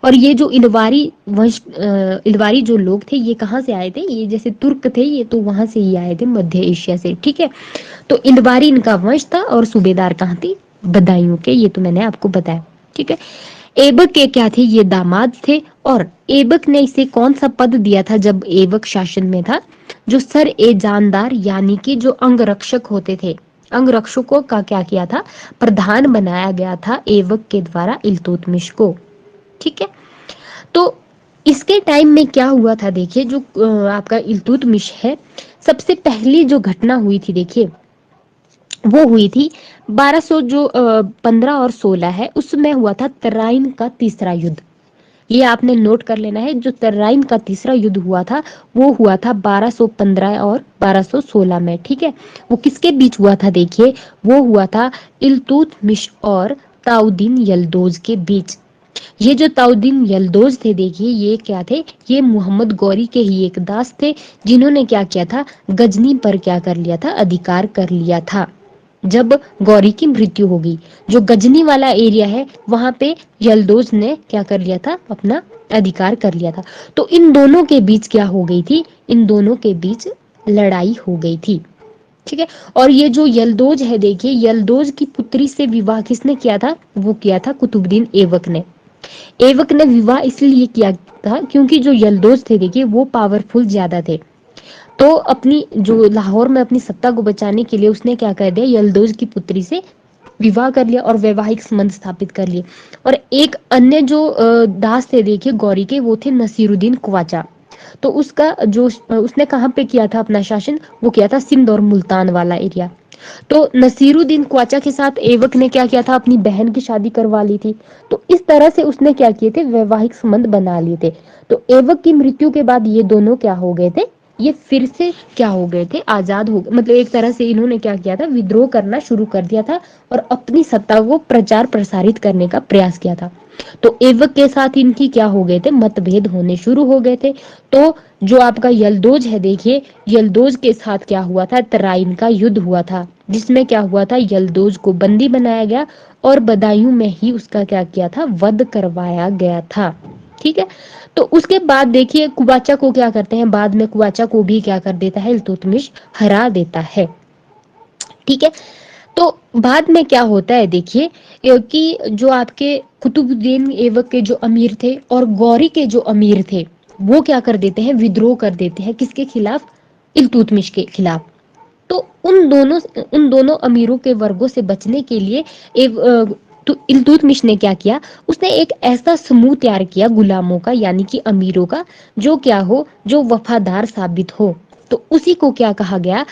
और ये जो इलवारी वंश, इलवारी जो लोग थे, ये कहाँ से आए थे? ये जैसे तुर्क थे, ये तो वहां से ही आए थे, मध्य एशिया से। ठीक है। तो इलवारी इनका वंश था, और सूबेदार कहाँ थी? बदायूं के। ये तो मैंने आपको बताया। ठीक है। ऐबक के क्या थे? ये दामाद थे। और ऐबक ने इसे कौन सा पद दिया था जब ऐबक शासन में था? जो सर ए जानदार, यानी कि जो अंगरक्षक होते थे, अंगरक्षकों का क्या किया था? प्रधान बनाया गया था ऐबक के द्वारा इल्तुतमिश को। ठीक है। तो इसके टाइम में क्या हुआ था, देखिए जो आपका इल्तुतमिश है, सबसे पहली जो घटना हुई थी, देखिए वो हुई थी 1200 जो 15 और 16 है, उसमें हुआ था तराइन का तीसरा युद्ध। ये आपने नोट कर लेना है। जो तराइन का तीसरा युद्ध हुआ था, वो हुआ था 1215 और 1216 में। ठीक है। वो किसके बीच हुआ था? देखिए वो हुआ था इल्तुतमिश और ताउद्दीन यल्दोज के बीच। ये जो ताउद्दीन यल्दोज थे, देखिए ये क्या थे? ये मोहम्मद गौरी के ही एक दास थे, जिन्होंने क्या किया था, गजनी पर क्या कर लिया था, अधिकार कर लिया था। जब गौरी की मृत्यु होगी, जो गजनी वाला एरिया है, वहां पे यल्दोज ने क्या कर लिया था, अपना अधिकार कर लिया था। तो इन दोनों के बीच क्या हो गई थी? इन दोनों के बीच लड़ाई हो गई थी। ठीक है। और ये जो यल्दोज है, देखिए यल्दोज की पुत्री से विवाह किसने किया था? वो किया था कुतुबुद्दीन ऐबक ने। ऐबक ने विवाह इसलिए किया था क्योंकि जो यल्दोज थे, देखिए वो पावरफुल ज्यादा थे। तो अपनी जो लाहौर में अपनी सत्ता को बचाने के लिए उसने क्या कर दिया, यल्दोज की पुत्री से विवाह कर लिया और वैवाहिक संबंध स्थापित कर लिए। और एक अन्य जो दास थे, देखिए गौरी के, वो थे नसीरुद्दीन ख्वाजा। तो उसका जो उसने कहाँ पे किया था अपना शासन? वो किया था सिंध और मुल्तान वाला एरिया। तो नसीरुद्दीन ख्वाजा के साथ ऐबक ने क्या किया था, अपनी बहन की शादी करवा ली थी। तो इस तरह से उसने क्या किए थे, वैवाहिक संबंध बना लिए थे। तो ऐबक की मृत्यु के बाद ये दोनों क्या हो गए थे, ये फिर से क्या हो गए थे, आजाद हो गए। मतलब एक तरह से इन्होंने क्या किया था, विद्रोह करना शुरू कर दिया था, और अपनी सत्ता को प्रचार प्रसारित करने का प्रयास किया था। तो ऐबक के साथ इनकी क्या हो गए थे, मतभेद होने शुरू हो गए थे। तो जो आपका यल्दोज है, देखिए यल्दोज के साथ क्या हुआ था, तराइन का युद्ध हुआ था, जिसमें क्या हुआ था, यल्दोज को बंदी बनाया गया और बदायूं में ही उसका क्या किया था, वध करवाया गया था। ठीक है। तो उसके बाद देखिए कुबाचा को क्या करते हैं, बाद में कुबाचा को भी क्या कर देता है, इल्तुतमिश हरा देता है। ठीक है। तो बाद में क्या होता है, देखिए कि जो आपके कुतुबुद्दीन ऐबक के जो अमीर थे और गौरी के जो अमीर थे, वो क्या कर देते हैं, विद्रोह कर देते हैं। किसके खिलाफ? इल्तुतमिश के खिलाफ। तो उन दोनों अमीरों के वर्गों से बचने के लिए तो इल्तुतमिश ने क्या किया, उसने एक ऐसा समूह तैयार किया गुलामों का, यानी कि अमीरों का, जो क्या हो, जो वफादार साबित हो। तो उसी को क्या कहा गया,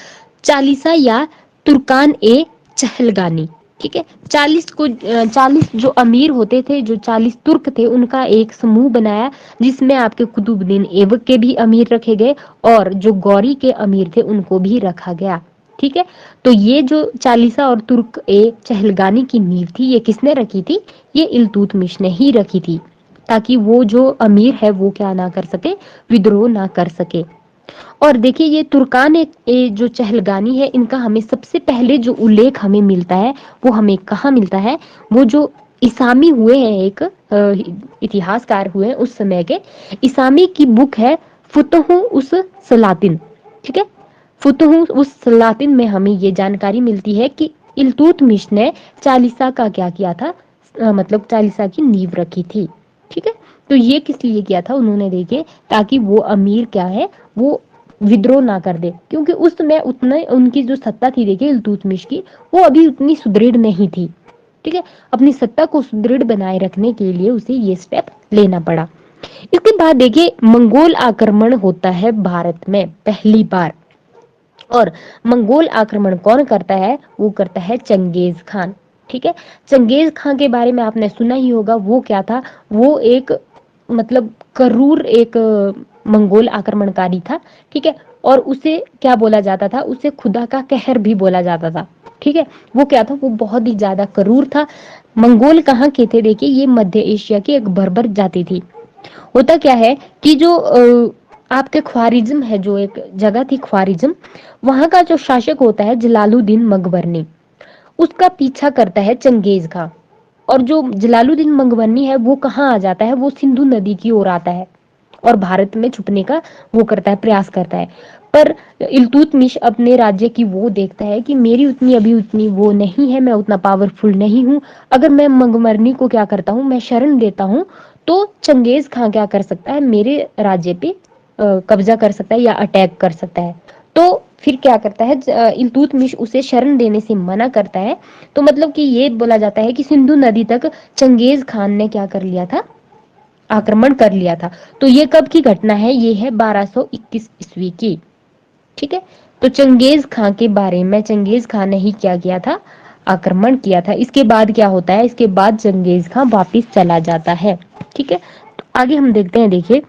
चालीसा या तुर्कान ए चहलगानी। ठीक है। 40 जो अमीर होते थे, जो 40 तुर्क थे, उनका एक समूह बनाया, जिसमें आपके कुतुबुद्दीन ऐबक के भी अमीर रखे गए और जो गौरी के अमीर थे उनको भी रखा गया। ठीक है। तो ये जो चालीसा और तुर्क ए चहलगानी की नींव थी, ये किसने रखी थी? ये इल्तुतमिश ने ही रखी थी, ताकि वो जो अमीर है वो क्या ना कर सके, विद्रोह ना कर सके। और देखिए ये तुर्कान जो चहलगानी है, इनका हमें सबसे पहले जो उल्लेख हमें मिलता है, वो हमें कहाँ मिलता है? वो जो इसामी हुए हैं, एक इतिहासकार हुए हैं उस समय के, इसामी की बुक है फुतह उस सलातिन। ठीक है। फुतुह उस सलातिन में हमें ये जानकारी मिलती है कि इल्तुतमिश ने चालीसा का क्या किया था, मतलब चालीसा की नींव रखी थी। ठीक है, तो ये किस लिए किया था उन्होंने, देखिए ताकि वो अमीर क्या है वो विद्रोह ना कर दे, क्योंकि उस समय उतने उनकी जो सत्ता थी देखिए इल्तुतमिश की, वो अभी उतनी सुदृढ़ नहीं थी। ठीक है, अपनी सत्ता को सुदृढ़ बनाए रखने के लिए उसे ये स्टेप लेना पड़ा। इसके बाद देखिए मंगोल आक्रमण होता है भारत में पहली बार, और मंगोल आक्रमण कौन करता है, वो करता है चंगेज खान। ठीक है, चंगेज खान के बारे में आपने सुना ही होगा, वो क्या था, वो एक मतलब करूर एक मंगोल आक्रमणकारी था। ठीक है, और उसे क्या बोला जाता था, उसे खुदा का कहर भी बोला जाता था। ठीक है, वो क्या था, वो बहुत ही ज्यादा करूर था। मंगोल कहाँ के थे, देखिए ये मध्य एशिया की एक बर्बर जाति थी। होता क्या है कि जो आपके ख्वारिज्म है, जो एक जगह थी ख्वारिज्म, वहां का जो शासक होता है जलालुद्दीन मकबरनी, उसका पीछा करता है चंगेज खां। और जो जलालुद्दीन मकबरनी है वो कहाँ आ जाता है, वो सिंधु नदी की ओर आता है और भारत में छुपने का वो करता है, प्रयास करता है। पर इल्तुतमिश अपने राज्य की वो देखता है कि मेरी उतनी अभी उतनी वो नहीं है, मैं उतना पावरफुल नहीं हूँ। अगर मैं मकबरनी को क्या करता हूँ, मैं शरण देता हूँ, तो चंगेज खां क्या कर सकता है, मेरे राज्य पे कब्जा कर सकता है या अटैक कर सकता है। तो फिर क्या करता है, इल्तुतमिश उसे शरण देने से मना करता है। तो मतलब कि ये बोला जाता है कि सिंधु नदी तक चंगेज खान ने क्या कर लिया था, आक्रमण कर लिया था। तो ये कब की घटना है, ये है 1221 ईस्वी की। ठीक है, तो चंगेज खां के बारे में, चंगेज खान ने ही क्या किया था, आक्रमण किया था। इसके बाद क्या होता है, इसके बाद चंगेज खां वापिस चला जाता है। ठीक है, तो आगे हम देखते हैं, देखिए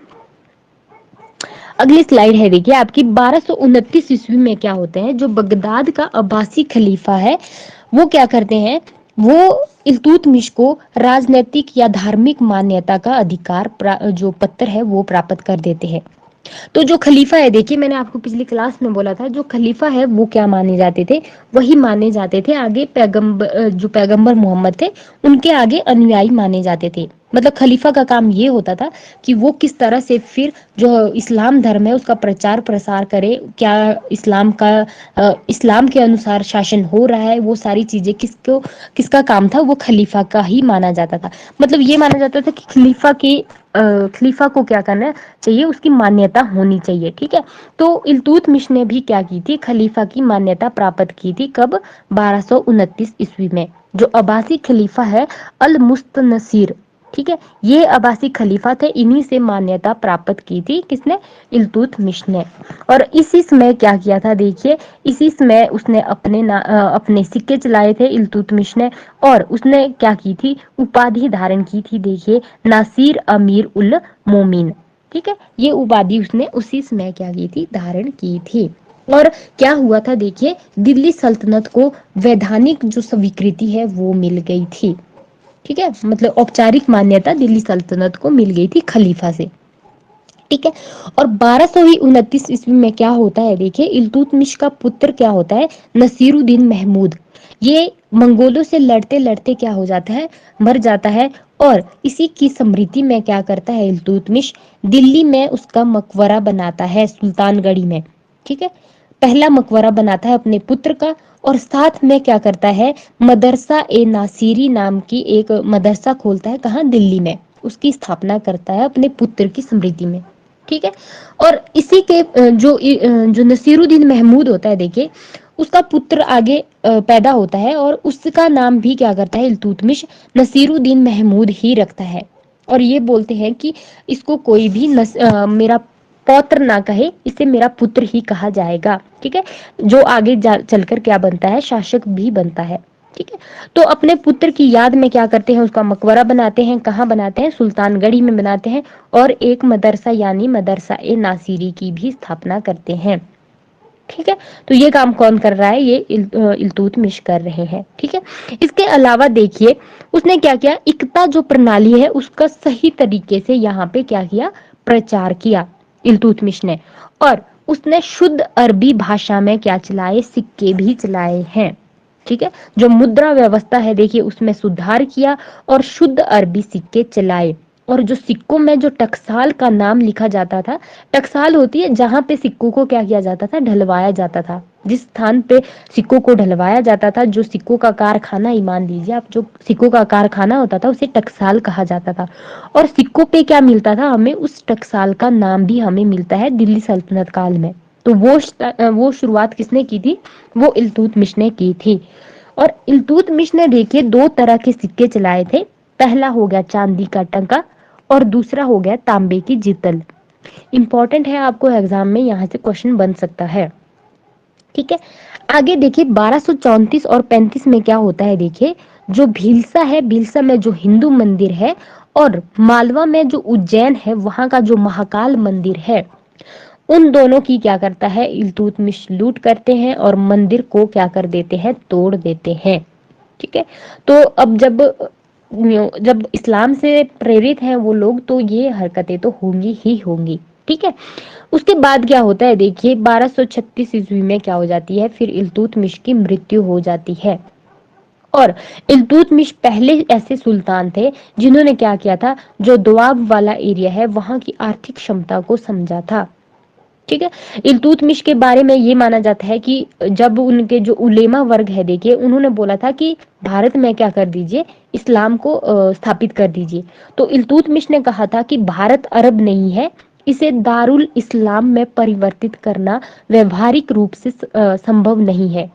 अगली स्लाइड है, देखिए आपकी 1229 ईस्वी में क्या होते हैं, जो बगदाद का अब्बासी खलीफा है वो क्या करते हैं, वो इल्तुतमिश को राजनीतिक या धार्मिक मान्यता का अधिकार जो पत्र है वो प्राप्त कर देते हैं। तो जो खलीफा है, देखिए मैंने आपको पिछली क्लास में बोला था, जो खलीफा है वो क्या माने जाते थे, वही माने जाते थे आगे पैगंबर, जो पैगंबर मोहम्मद थे उनके आगे अनुयायी माने जाते थे। मतलब खलीफा का काम ये होता था कि वो किस तरह से फिर जो इस्लाम धर्म है उसका प्रचार प्रसार करे, क्या इस्लाम का इस्लाम के अनुसार शासन हो रहा है, वो सारी चीजें किसको किसका काम था, वो खलीफा का ही माना जाता था। मतलब ये माना जाता था कि खलीफा को क्या करना चाहिए, उसकी मान्यता होनी चाहिए। ठीक है, तो इल्तुतमिश ने भी क्या की थी, खलीफा की मान्यता प्राप्त की थी, कब, 1229 ईस्वी में। जो अब्बासी खलीफा है अल मुस्तनसीर, ठीक है, ये अब्बासी खलीफा थे, इन्हीं से मान्यता प्राप्त की थी, किसने, इल्तुतमिश ने। और इसी समय क्या किया था, देखिए इसी समय उसने अपने सिक्के चलाए थे इल्तुतमिश ने, और उसने क्या की थी, उपाधि धारण की थी, देखिए नासिर अमीर उल मोमिन। ठीक है, ये उपाधि उसने उसी समय क्या की थी, धारण की थी। और क्या हुआ था, देखिए दिल्ली सल्तनत को वैधानिक जो स्वीकृति है वो मिल गई थी। ठीक है, मतलब औपचारिक मान्यता दिल्ली सल्तनत को मिल गई थी खलीफा से। ठीक है, और 1229 ईस्वी में क्या होता है, देखिए इल्तुतमिश का पुत्र क्या होता है, नसीरुद्दीन महमूद, ये मंगोलों से लड़ते लड़ते क्या हो जाता है, मर जाता है। और इसी की स्मृति में क्या करता है इल्तुतमिश, दिल्ली में उसका मकबरा बनाता है सुल्तानगढ़ी में। ठीक है, पहला मकबरा बनाता है अपने पुत्र का, और साथ में क्या करता है, मदरसा ए नासिरी नाम की एक मदरसा खोलता है, कहाँ, दिल्ली में, उसकी स्थापना करता है अपने पुत्र की स्मृति में। ठीक है, और इसी के जो नसीरुद्दीन महमूद होता है, देखिए उसका पुत्र आगे पैदा होता है, और उसका नाम भी क्या करता है इल्तुतमिश, नसीरुद्दीन महमूद ही रखता है। और ये बोलते हैं कि इसको कोई भी मेरा पौत्र ना कहे, इसे मेरा पुत्र ही कहा जाएगा। ठीक है, जो आगे चलकर क्या बनता है, शासक भी बनता है। ठीक है, तो अपने पुत्र की याद में क्या करते हैं, उसका मकबरा बनाते हैं, कहाँ बनाते हैं, सुल्तानगढ़ी में बनाते हैं, और एक मदरसा यानी मदरसा ए नासिरी की भी स्थापना करते हैं। ठीक है, तो ये काम कौन कर रहा है, ये इल्तुतमिश कर रहे हैं। ठीक है, इसके अलावा देखिए उसने क्या किया, इक्ता जो प्रणाली है उसका सही तरीके से यहाँ पे क्या किया, प्रचार किया इल्तुतमिश ने। और उसने शुद्ध अरबी भाषा में क्या चलाए, सिक्के भी चलाए हैं। ठीक है, जो मुद्रा व्यवस्था है देखिए उसमें सुधार किया और शुद्ध अरबी सिक्के चलाए। और जो सिक्कों में जो टकसाल का नाम लिखा जाता था, टकसाल होती है जहां पे सिक्कों को क्या किया जाता था, ढलवाया जाता था। जिस स्थान पे सिक्कों को ढलवाया जाता था, जो सिक्कों का कारखाना ही मान लीजिए आप, जो सिक्कों का कारखाना होता था उसे टकसाल कहा जाता था। और सिक्कों पे क्या मिलता था हमें, उस टकसाल का नाम भी हमें मिलता है दिल्ली सल्तनत काल में। तो वो शुरुआत किसने की थी, वो इल्तुतमिश ने की थी। और इल्तुतमिश ने देखिए दो तरह के सिक्के चलाए थे। पहला हो गया चांदी का टंका और दूसरा हो गया तांबे की जितल। इंपॉर्टेंट है, आपको एग्जाम में यहाँ से क्वेश्चन बन सकता है। ठीक है, आगे देखिए 1234 और 35 में क्या होता है, देखिए जो भीलसा है, भीलसा में जो हिंदू मंदिर है, और मालवा में जो उज्जैन है वहां का जो महाकाल मंदिर है, उन दोनों की क्या करता है इल्तुतमिश, लूट करते हैं और मंदिर को क्या कर देते हैं, तोड़ देते हैं। ठीक है, तो अब जब जब इस्लाम से प्रेरित हैं वो लोग, तो ये हरकतें तो होंगी ही होंगी। ठीक है, उसके बाद क्या होता है, देखिए 1236 ईस्वी में क्या हो जाती है, फिर इल्तुतमिश की मृत्यु हो जाती है। और इल्तुतमिश पहले ऐसे सुल्तान थे जिन्होंने क्या किया था, जो दोआब वाला एरिया है वहां की आर्थिक क्षमता को समझा था। ठीक है, इल्तुतमिश के बारे में ये माना जाता है कि जब उनके जो उलेमा वर्ग है, देखिए उन्होंने बोला था कि भारत में क्या कर दीजिए, इस्लाम को स्थापित कर दीजिए। तो इल्तुतमिश ने कहा था कि भारत अरब नहीं है, इसे दारुल इस्लाम में परिवर्तित करना व्यवहारिक रूप से संभव नहीं है।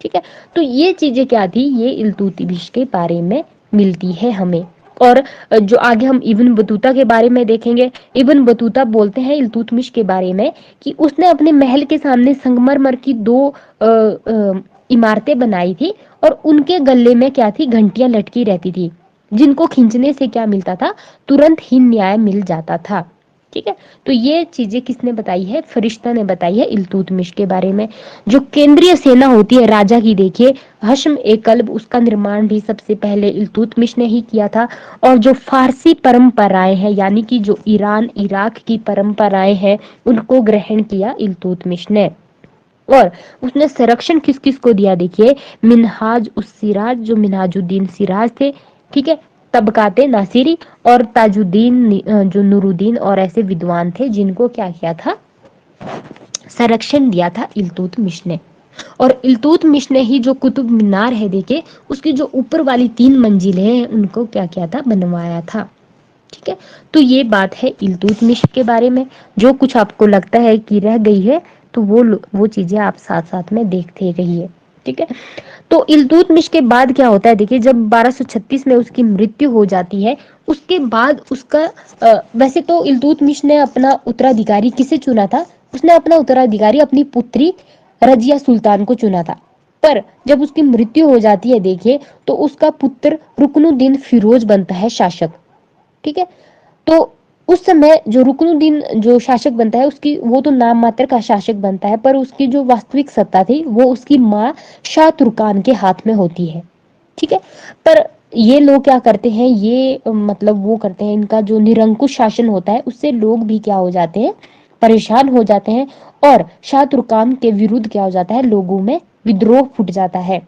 ठीक है, तो ये चीजें क्या थी, ये इल्तुतमिश के बारे में मिलती है हमें। और जो आगे हम इब्न बतूता के बारे में देखेंगे, इब्न बतूता बोलते हैं इल्तुतमिश के बारे में कि उसने अपने महल के सामने संगमरमर की दो इमारतें बनाई थी, और उनके गले में क्या थी, घंटियां लटकी रहती थी, जिनको खींचने से क्या मिलता था, तुरंत ही न्याय मिल जाता था। ठीक है, तो ये चीजें किसने बताई है, फरिश्ता ने बताई है इल्तुतमिश के बारे में। जो केंद्रीय सेना होती है राजा की, देखिए हश्म ए कल्ब, उसका निर्माण भी सबसे पहले इल्तुतमिश ने ही किया था। और जो फारसी परंपराएं हैं, यानी कि जो ईरान इराक की परंपराएं हैं, उनको ग्रहण किया इल्तुतमिश ने। और उसने संरक्षण किस किस को दिया, देखिए मिनहाज उस सिराज, जो मिनहाजुद्दीन सिराज थे, ठीक है, तबकाते नासिरी और ताजुद्दीन जो नूरुद्दीन, और ऐसे विद्वान थे जिनको क्या किया था, संरक्षण दिया था इल्तुतमिश ने। और इल्तुतमिश ने ही जो कुतुब मीनार है, देखिए उसकी जो ऊपर वाली 3 मंजिलें हैं उनको क्या किया था, बनवाया था। ठीक है, तो ये बात है इल्तुतमिश के बारे में। जो कुछ आपको लगता है कि रह गई है, तो वो चीजें आप साथ साथ में देखते रहिए। ठीक है, तो इल्तुतमिश के बाद क्या होता है, देखिए जब 1236 में उसकी मृत्यु हो जाती है, उसके बाद उसका वैसे तो इल्तुतमिश ने अपना उत्तराधिकारी किसे चुना था, उसने अपना उत्तराधिकारी अपनी पुत्री रजिया सुल्तान को चुना था। पर जब उसकी मृत्यु हो जाती है, देखिए तो उसका पुत्र रुकनुद्दीन फिरोज बनता है शासक। ठीक है, तो उस समय जो रुकनुद्दीन जो शासक बनता है, उसकी वो तो नाम मात्र का शासक बनता है, पर उसकी जो वास्तविक सत्ता थी वो उसकी माँ शाह तुर्कान के हाथ में होती है। ठीक है, पर ये लोग क्या करते हैं, ये मतलब वो करते हैं, इनका जो निरंकुश शासन होता है उससे लोग भी क्या हो जाते हैं, परेशान हो जाते हैं। और शाह तुर्कान के विरुद्ध क्या हो जाता है, लोगों में विद्रोह फूट जाता है।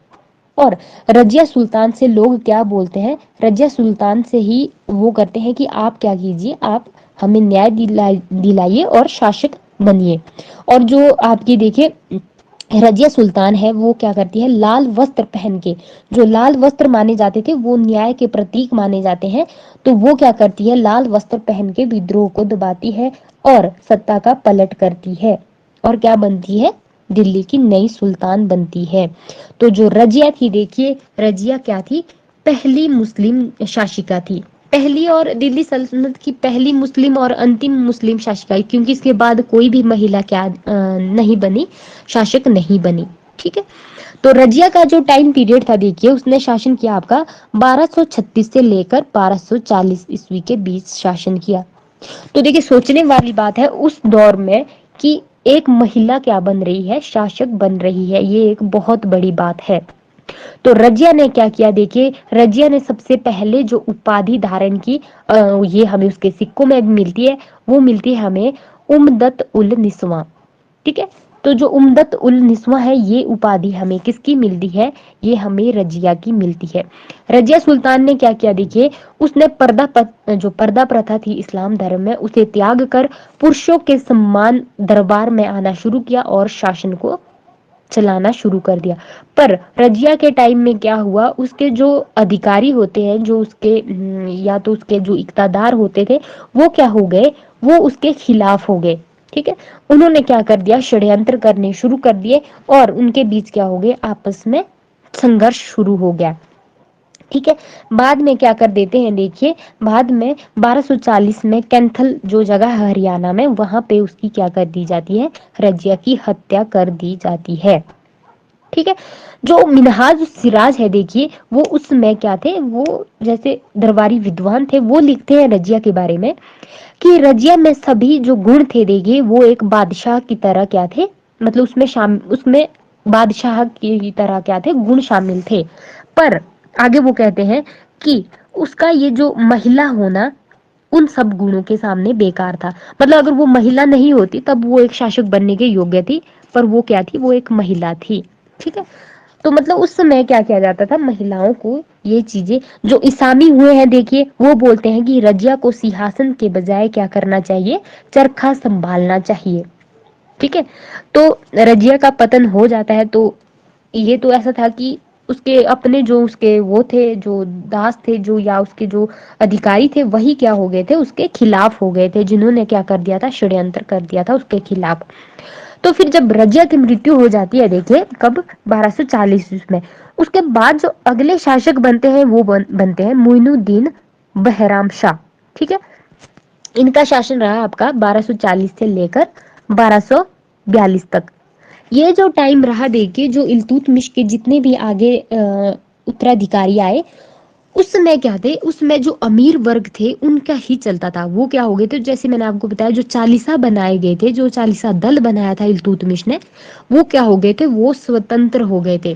और रजिया सुल्तान से लोग क्या बोलते हैं, रजिया सुल्तान से ही वो करते हैं कि आप क्या कीजिए, आप हमें न्याय दिलाइए और शासक बनिए। और जो आपकी देखिए रजिया सुल्तान है, वो क्या करती है, लाल वस्त्र पहन के, जो लाल वस्त्र माने जाते थे वो न्याय के प्रतीक माने जाते हैं, तो वो क्या करती है, लाल वस्त्र पहन के विद्रोह को दबाती है और सत्ता का पलट करती है, और क्या बनती है, दिल्ली की नई सुल्तान बनती है। तो जो रजिया थी, देखिए रजिया क्या थी, पहली मुस्लिम शासिका थी, पहली और दिल्ली सल्तनत की पहली मुस्लिम और अंतिम मुस्लिम शासिका, क्योंकि इसके बाद कोई भी महिला क्या नहीं बनी, शासक नहीं बनी। ठीक है, तो रजिया का जो टाइम पीरियड था, देखिए उसने शासन किया आपका 1236 से लेकर 1240 ईस्वी के बीच शासन किया। तो देखिए सोचने वाली बात है उस दौर में कि एक महिला क्या बन रही है, शासक बन रही है, ये एक बहुत बड़ी बात है। तो रजिया ने क्या किया, देखिए रजिया ने सबसे पहले जो उपाधि धारण की, ये हमें उसके सिक्कों में मिलती है, वो मिलती है हमें उम्दत उल निस्वा। ठीक है, तो जो उम्दत उल निस्वा है ये उपाधि हमें किसकी मिलती है, ये हमें रजिया की मिलती है। रजिया सुल्तान ने क्या किया देखिए, उसने जो पर्दा प्रथा थी इस्लाम धर्म में उसे त्याग कर पुरुषों के समान दरबार में आना शुरू किया और शासन को चलाना शुरू कर दिया। पर रजिया के टाइम में क्या हुआ, उसके जो अधिकारी होते हैं, जो उसके या तो उसके जो इक़्तिदार होते थे, वो क्या हो गए, वो उसके खिलाफ हो गए। ठीक है, उन्होंने क्या कर दिया, षड्यंत्र करने शुरू कर दिए और उनके बीच क्या हो गए, आपस में संघर्ष शुरू हो गया। ठीक है, बाद में क्या कर देते हैं देखिए, बाद में 1240 में कैंथल जो जगह है हरियाणा में, वहां पे उसकी क्या कर दी जाती है, रजिया की हत्या कर दी जाती है। ठीक है, जो मिनहाज सिराज है देखिए, वो उस समय क्या थे, वो जैसे दरबारी विद्वान थे, वो लिखते हैं रजिया के बारे में कि रजिया में सभी जो गुण थे देखिए, वो एक बादशाह की तरह क्या थे, मतलब उसमें बादशाह की तरह क्या थे, गुण शामिल थे। पर आगे वो कहते हैं कि उसका ये जो महिला होना उन सब गुणों के सामने बेकार था। मतलब अगर वो महिला नहीं होती तब वो एक शासक बनने के योग्य थी, पर वो क्या थी, वो एक महिला थी। ठीक है, तो मतलब उस समय क्या किया जाता था, महिलाओं को ये चीजें, जो इसामी हुए हैं देखिए, वो बोलते हैं कि रजिया को सिंहासन के बजाय क्या करना चाहिए, चरखा संभालना चाहिए। ठीक है, तो रजिया का पतन हो जाता है, तो ये तो ऐसा था कि उसके अपने जो उसके वो थे, जो दास थे, जो या उसके जो अधिकारी थे, वही क्या हो गए थे, उसके खिलाफ हो गए थे, जिन्होंने क्या कर दिया था, षड्यंत्र कर दिया था उसके खिलाफ। तो फिर जब रजिया की मृत्यु हो जाती है देखिए, कब, 1240 में, उसके बाद जो अगले शासक बनते हैं वो बनते हैं मोइनुद्दीन बहराम शाह। ठीक है, इनका शासन रहा आपका 1240 से लेकर 1242 तक। ये जो टाइम रहा देखिए, जो इल्तुतमिश के जितने भी आगे उत्तराधिकारी आए, उस समय क्या थे, उसमें जो अमीर वर्ग थे उनका ही चलता था। वो क्या हो गए थे, जैसे मैंने आपको बताया, जो चालीसा बनाए गए थे, जो चालीसा दल बनाया था इल्तुतमिश ने, वो क्या हो गए थे, वो स्वतंत्र हो गए थे।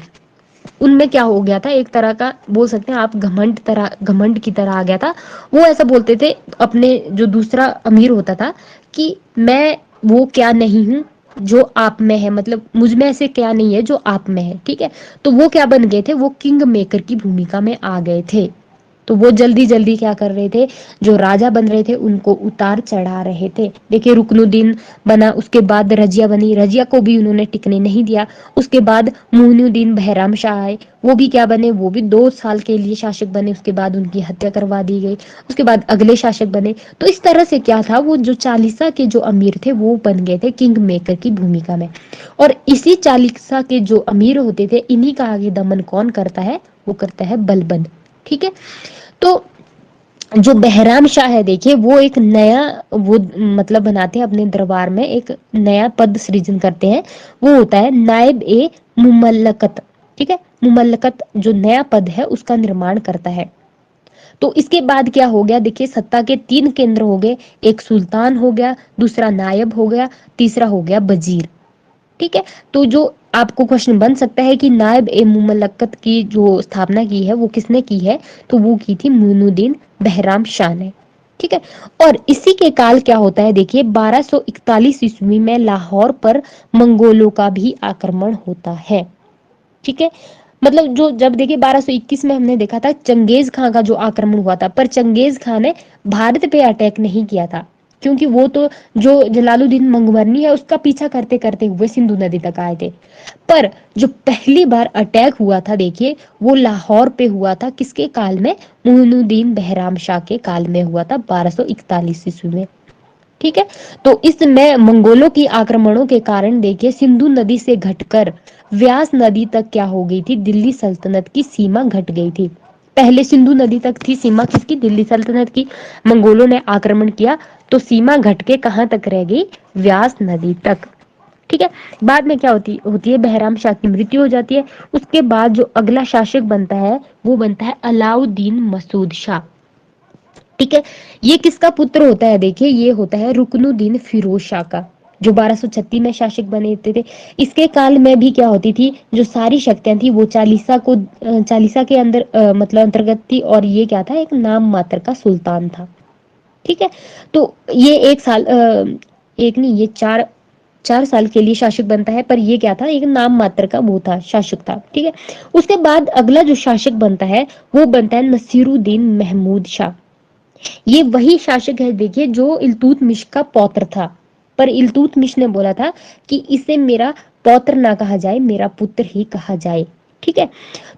उनमें क्या हो गया था, एक तरह का बोल सकते हैं आप, घमंड की तरह आ गया था। वो ऐसा बोलते थे अपने जो दूसरा अमीर होता था कि मैं वो क्या नहीं हूँ जो आप में है, मतलब मुझ में ऐसे क्या नहीं है जो आप में है। ठीक है, तो वो क्या बन गए थे, वो किंग मेकर की भूमिका में आ गए थे। तो वो जल्दी जल्दी क्या कर रहे थे, जो राजा बन रहे थे उनको उतार चढ़ा रहे थे। देखिए, रुकनुद्दीन बना, उसके बाद रजिया बनी, रजिया को भी उन्होंने टिकने नहीं दिया। उसके बाद मोइनुद्दीन बहराम शाह आए, वो भी क्या बने, वो भी 2 साल के लिए शासक बने, उसके बाद उनकी हत्या करवा दी गई। उसके बाद अगले शासक बने। तो इस तरह से क्या था, वो जो चालीसा के जो अमीर थे वो बन गए थे किंग मेकर की भूमिका में। और इसी चालीसा के जो अमीर होते थे, इन्हीं का आगे दमन कौन करता है, वो करता है बलबन। ठीक है, तो जो बहराम शाह है देखिए, वो एक नया वो मतलब बनाते हैं अपने दरबार में, एक नया पद सृजन करते हैं। वो होता है नायब ए मुमल्लकत। ठीक है, मुमल्लकत जो नया पद है उसका निर्माण करता है। तो इसके बाद क्या हो गया देखिए, सत्ता के 3 केंद्र हो गए, एक सुल्तान हो गया, दूसरा नायब हो गया, तीसरा हो गया वजीर। ठीक है, तो जो आपको क्वेश्चन बन सकता है कि नायब ए मुमल्लकत की जो स्थापना की है वो किसने की है, तो वो की थी मोइनुद्दीन बहराम शाह ने। ठीक है, और इसी के काल क्या होता है देखिए, 1241 ईस्वी में लाहौर पर मंगोलों का भी आक्रमण होता है। ठीक है, मतलब जो जब देखिए 1221 में हमने देखा था चंगेज खां का जो आक्रमण हुआ था, पर चंगेज खां ने भारत पे अटैक नहीं किया था, क्योंकि वो तो जो जलालुद्दीन मंगवरनी है उसका पीछा करते करते हुए सिंधु नदी तक आए थे। पर जो पहली बार अटैक हुआ था देखिए, वो लाहौर पे हुआ था, किसके काल में, मोइनुद्दीन बहराम शाह के काल में हुआ था, 1241 ईस्वी में। ठीक है, तो इसमें मंगोलों की आक्रमणों के कारण देखिए सिंधु नदी से घटकर व्यास नदी तक क्या हो गई थी, दिल्ली सल्तनत की सीमा घट गई थी। पहले सिंधु नदी तक थी सीमा किसकी, दिल्ली सल्तनत की। मंगोलों ने आक्रमण किया तो सीमा घट के कहां तक रह गई, व्यास नदी तक। ठीक है, बाद में क्या होती होती है, बहराम शाह की मृत्यु हो जाती है। उसके बाद जो अगला शासक बनता है वो बनता है अलाउद्दीन मसूद शाह। ठीक है, ये किसका पुत्र होता है देखिए, ये होता है रुकनुद्दीन फिरोज शाह का, जो 1236 में शासक बने थे। इसके काल में भी क्या होती थी, जो सारी शक्तियां थी वो चालीसा के अंदर मतलब अंतर्गत थी, और ये क्या था, एक नाम मात्र का सुल्तान था। ठीक है, तो ये एक साल एक नहीं, ये चार 4 साल के लिए शासक बनता है, पर ये क्या था, एक नाम मात्र का वो था, शासक था। ठीक है, उसके बाद अगला जो शासक बनता है वो बनता है नसीरुद्दीन महमूद शाह। ये वही शासक है देखिए जो इल्तुतमिश का पौत्र था, पर इल्तुतमिश ने बोला था कि इसे मेरा पौत्र ना कहा जाए, मेरा पुत्र ही कहा जाए। ठीक है,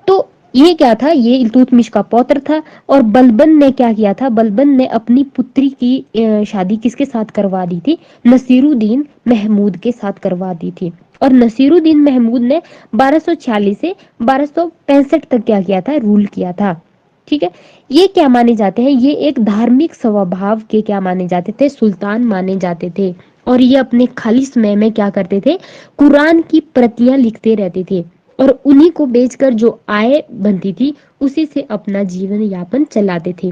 तो ये क्या था, ये इल्तुतमिश का पौत्र था। और बलबन ने क्या किया था, बलबन ने अपनी पुत्री की शादी किसके साथ करवा दी थी, नसीरुद्दीन महमूद के साथ करवा दी थी। और नसीरुद्दीन महमूद ने 1246 से 1265 तक क्या किया था, रूल किया था। ठीक है, ये क्या माने जाते हैं, ये एक धार्मिक स्वभाव के क्या माने जाते थे, सुल्तान माने जाते थे। और ये अपने खाली समय में क्या करते थे, कुरान की प्रतियां लिखते रहते थे, और उन्हीं को बेचकर जो आय बनती थी उसी से अपना जीवन यापन चलाते थे।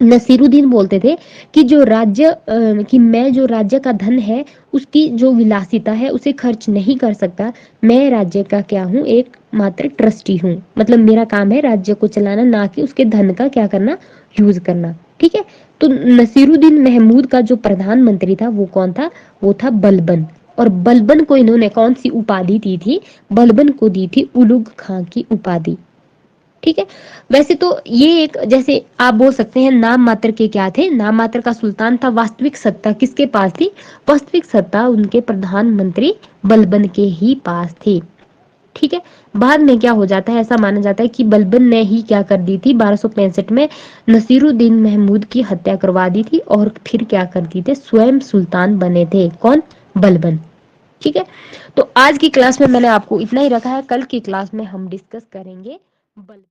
नसीरुद्दीन बोलते थे कि जो राज्य कि मैं जो राज्य का धन है उसकी जो विलासिता है उसे खर्च नहीं कर सकता, मैं राज्य का क्या हूँ, एक मात्र ट्रस्टी हूँ, मतलब मेरा काम है राज्य को चलाना, ना कि उसके धन का क्या करना, यूज करना। ठीक है, तो नसीरुद्दीन महमूद का जो प्रधानमंत्री था वो कौन था, वो था बलबन। और बलबन को इन्होंने कौन सी उपाधि दी थी, बलबन को दी थी उलुग खां की उपाधि। ठीक है, वैसे तो ये एक, जैसे आप बोल सकते हैं नाम मात्र के क्या थे, नाम मात्र का सुल्तान था, वास्तविक सत्ता किसके पास थी, वास्तविक सत्ता उनके प्रधानमंत्री बलबन के ही पास थी। ठीक है, बाद में क्या हो जाता है, ऐसा माना जाता है कि बलबन ने ही क्या कर दी थी, 1265 में नसीरुद्दीन महमूद की हत्या करवा दी थी, और फिर क्या कर दी थे, स्वयं सुल्तान बने थे, कौन, बलबन। ठीक है, तो आज की क्लास में मैंने आपको इतना ही रखा है, कल की क्लास में हम डिस्कस करेंगे बल